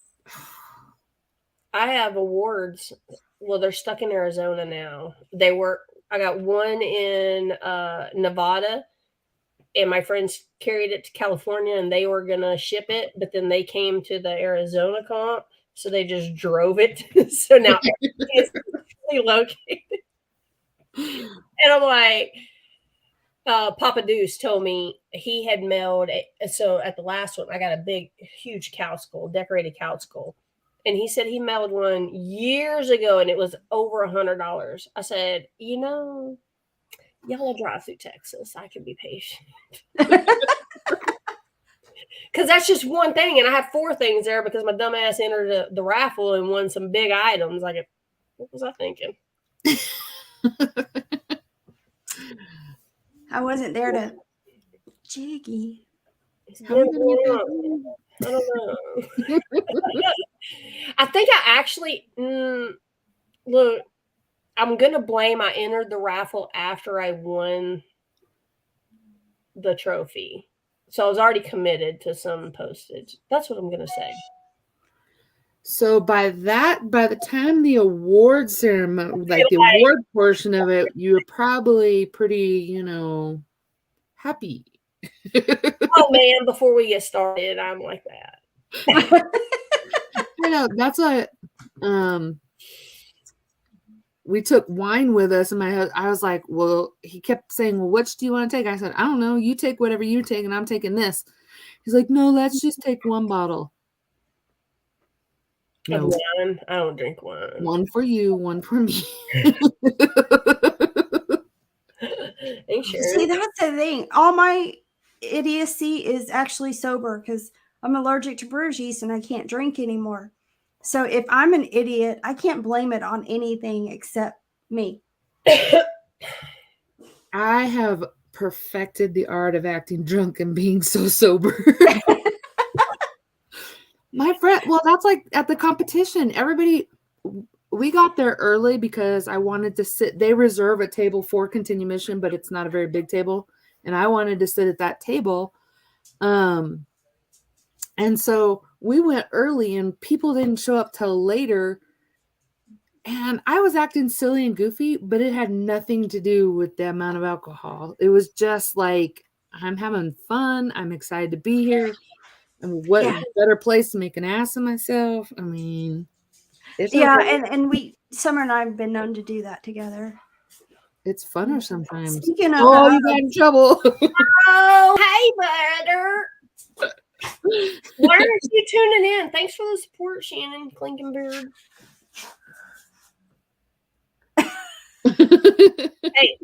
I have awards. Well, they're stuck in Arizona now. I got one in Nevada, and my friends carried it to California, and they were going to ship it, but then they came to the Arizona comp, so they just drove it. So now it's located. And I'm like, Papa Deuce told me he had mailed so at the last one, I got a big, huge cow skull, decorated cow skull. And he said he mailed one years ago, and it was over $100. I said, y'all will drive through Texas. I can be patient. Because that's just one thing. And I have 4 things there because my dumb ass entered the raffle and won some big items. Like, what was I thinking? I wasn't there to jiggy. I don't know. I think I actually look. I'm gonna blame I entered the raffle after I won the trophy, so I was already committed to some postage. That's what I'm gonna say. So by the time the award ceremony, like the award portion of it, you were probably pretty, happy. Oh man, before we get started, I'm like that. I know, that's what we took wine with us, and I was like, well, he kept saying, well, which do you want to take? I said, I don't know, you take whatever you take, and I'm taking this. He's like, no, let's just take one bottle. No. Wine? I don't drink wine. One for you, one for me. See, that's the thing. All my idiocy is actually sober because I'm allergic to brewer's yeast and I can't drink anymore. So if I'm an idiot, I can't blame it on anything except me. I have perfected the art of acting drunk and being so sober. My friend, well, that's like at the competition. Everybody, we got there early because I wanted to sit. They reserve a table for continue mission, but it's not a very big table, and I wanted to sit at that table. And so we went early, and people didn't show up till later. And I was acting silly and goofy, but it had nothing to do with the amount of alcohol. It was just like, I'm having fun. I'm excited to be here. And what better place to make an ass of myself? I mean, it's okay. and Summer and I have been known to do that together. It's funner sometimes. Speaking of you got in trouble. Oh, hey, brother. Why aren't you tuning in? Thanks for the support, Shannon Klinkenbeard. Hey,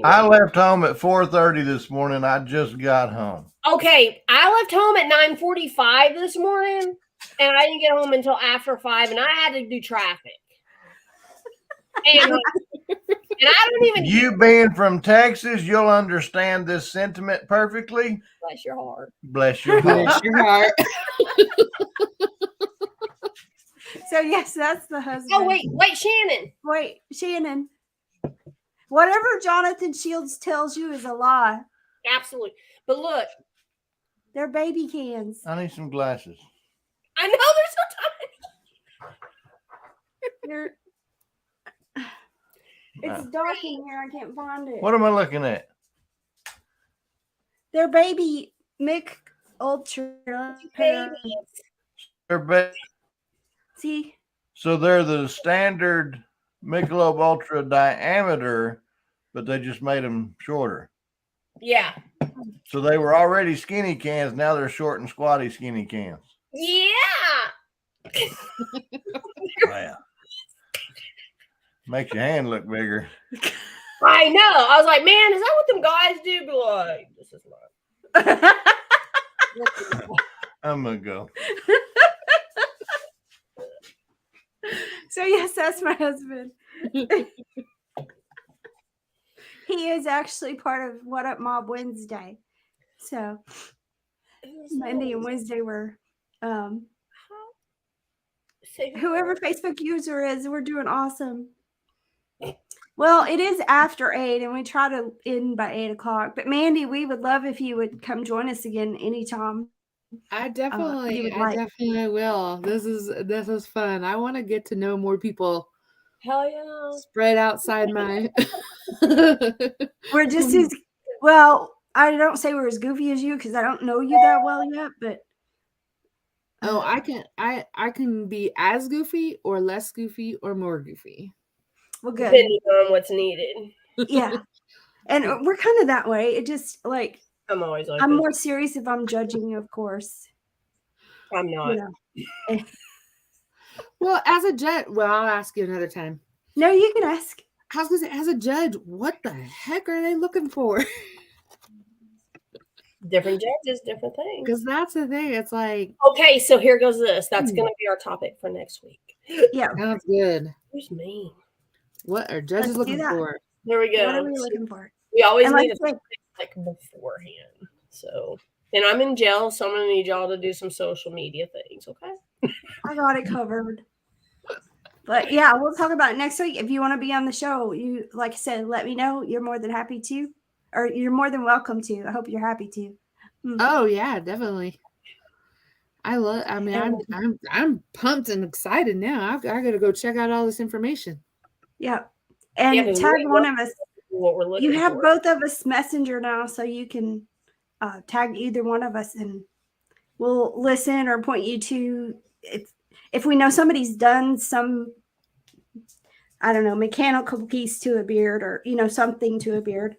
I left home at 4:30 this morning. I just got home. okay, I left home at 9:45 this morning, and I didn't get home until after 5, and I had to do traffic. And I don't even. You being from Texas, you'll understand this sentiment perfectly. Bless your heart. Bless your heart. Bless your heart. So yes, that's the husband. Oh wait, Shannon. Wait, Shannon. Whatever Jonathan Shields tells you is a lie. Absolutely. But look, They're baby cans. I need some glasses. I know they're so tiny. They're, it's dark in here. I can't find it. What am I looking at? They're baby Mick Ultra. Babies. See? So they're the standard Michelob Ultra diameter, but they just made them shorter. Yeah. So they were already skinny cans. Now they're short and squatty skinny cans. Yeah. Wow. Makes your hand look bigger. I know. I was like, man, is that what them guys do? Be like, this is not. I'm gonna go. So yes, that's my husband. He is actually part of What Up Mob Wednesday. So Monday and Wednesday were whoever Facebook user is, we're doing awesome. Well, it is after 8 and we try to end by 8 o'clock. But Mandee, we would love if you would come join us again anytime. I definitely will. This is fun. I want to get to know more people. Hell yeah. Spread outside my. We're just as well. I don't say we're as goofy as you because I don't know you that well yet. But I can be as goofy or less goofy or more goofy. Well, good. Depending on what's needed. Yeah, and we're kind of that way. It just like. I'm always like I'm this. more serious if I'm judging you, of course. I'm not. You know. Well, as a judge, I'll ask you another time. No, you can ask. I was gonna say, as a judge, what the heck are they looking for? Different judges, different things. Because that's the thing. It's like, okay, so here goes this. That's going to be our topic for next week. Yeah, sounds good. Who's me? What are judges Let's do looking that. for? There we go. what are we looking for? We always And need like a topic like beforehand. So, and I'm in jail, so I'm going to need y'all to do some social media things, okay? I got it covered. But yeah, we'll talk about it next week. If you want to be on the show, you like I said, let me know. You're more than happy to, or you're more than welcome to. I hope you're happy to. Oh yeah, definitely. I'm pumped and excited now. I got to go check out all this information. Yeah, and Yeah, tag one of us. What we're looking You have for. both of us Messenger now, so you can tag either one of us, and we'll listen or point you to if we know somebody's done some, I don't know, mechanical piece to a beard or something to a beard.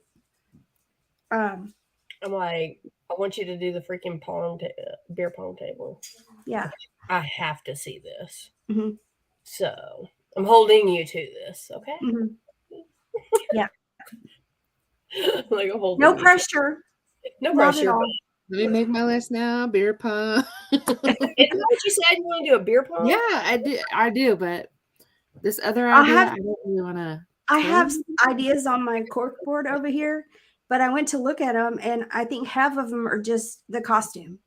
I'm like, I want you to do the freaking beer pong table. Yeah. I have to see this. Mhm. So I'm holding you to this, okay? Mhm. Yeah. Like I'm holding No you. pressure. No Not at pressure. all. Let me make my list now. Beer pong. Isn't that what you said? You want to do a beer pong? Yeah, I do, but this other I idea, have- I don't really want to. I have ideas on my cork board over here, but I went to look at them, and I think half of them are just the costume.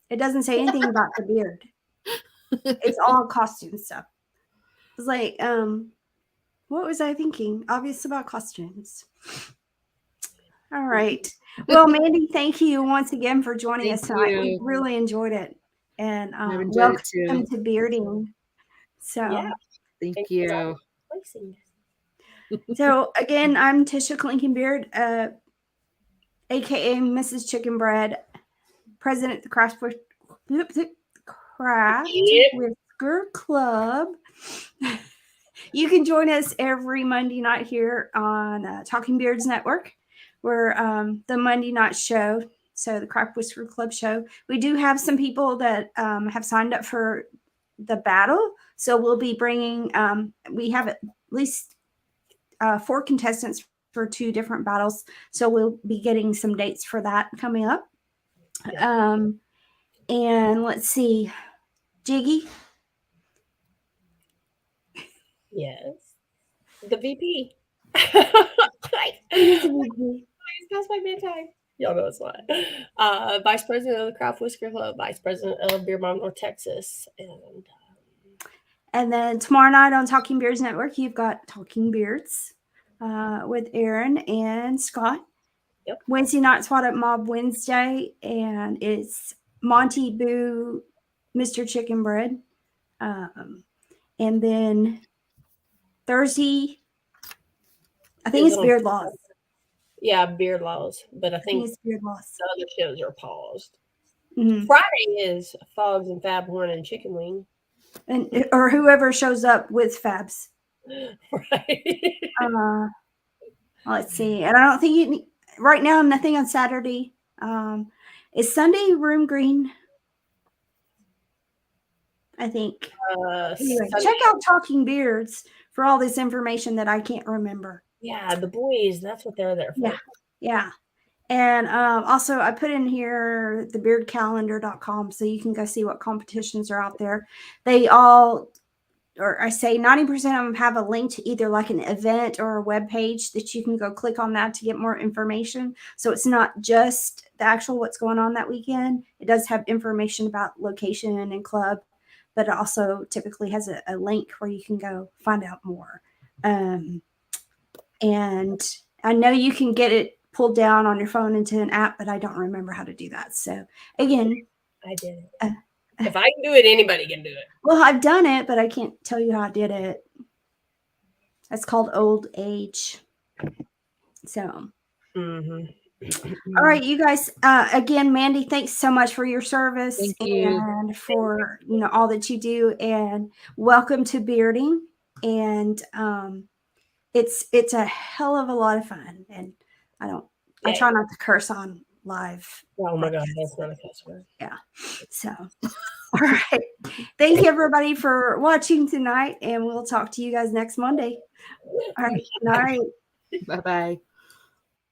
It doesn't say anything about the beard. It's all costume stuff. It's like, what was I thinking? Obvious about costumes. All right. Well, Mandee, thank you once again for joining us tonight. We really enjoyed it. And I've enjoyed welcome it too. to Bearding. So, Yeah. Thank Thank you. you. Placing. so again, I'm Tisha Clinkenbeard, aka Mrs. Chicken Bread, president of the Craft Whisker Club. You can join us every Monday night here on Talking Beards Network. We're the Monday night show, so the Craft Whisker Club show. We do have some people that have signed up for the battle, so we'll be bringing. We have at least 4 contestants for 2 different battles, so we'll be getting some dates for that coming up. Yeah. And let's see, Jiggy. Yes. The VP. It's past my bedtime. Y'all know it's not. Vice President of the Craft Whisker Club, Vice President of Beer Mom North Texas. And then tomorrow night on Talking Beards Network, you've got Talking Beards with Aaron and Scott. Yep. Wednesday night's What Up Mob Wednesday, and it's Monty Boo, Mr. Chicken Bread. And then Thursday, I think it's Beard Laws. Yeah, Beard Laws. But I think it's Beard Laws. The other shows are paused. Mm-hmm. Friday is Fogs and Fab Horn and Chicken Wing. And or whoever shows up with Fabs. Right. Let's see. And I don't think you need, right now, nothing on Saturday. Is Sunday Room Green? I think. Anyway, check out Talking Beards for all this information that I can't remember. Yeah, the boys, that's what they're there for. Yeah. And also, I put in here thebeardcalendar.com so you can go see what competitions are out there. They all, or I say 90% of them have a link to either like an event or a web page that you can go click on that to get more information. So it's not just the actual what's going on that weekend. It does have information about location and club, but it also typically has a link where you can go find out more. And I know you can get it pulled down on your phone into an app, but I don't remember how to do that. So again, I did it. If I can do it, anybody can do it. Well, I've done it, but I can't tell you how I did it. That's called old age. So, All right, you guys. Again, Mandee, thanks so much for your service. Thank you. And for all that you do. And welcome to Bearding. And it's a hell of a lot of fun. And I try not to curse on live. Oh my God, that's not a cuss word. Yeah. So, all right. Thank you, everybody, for watching tonight. And we'll talk to you guys next Monday. All right. Bye-bye.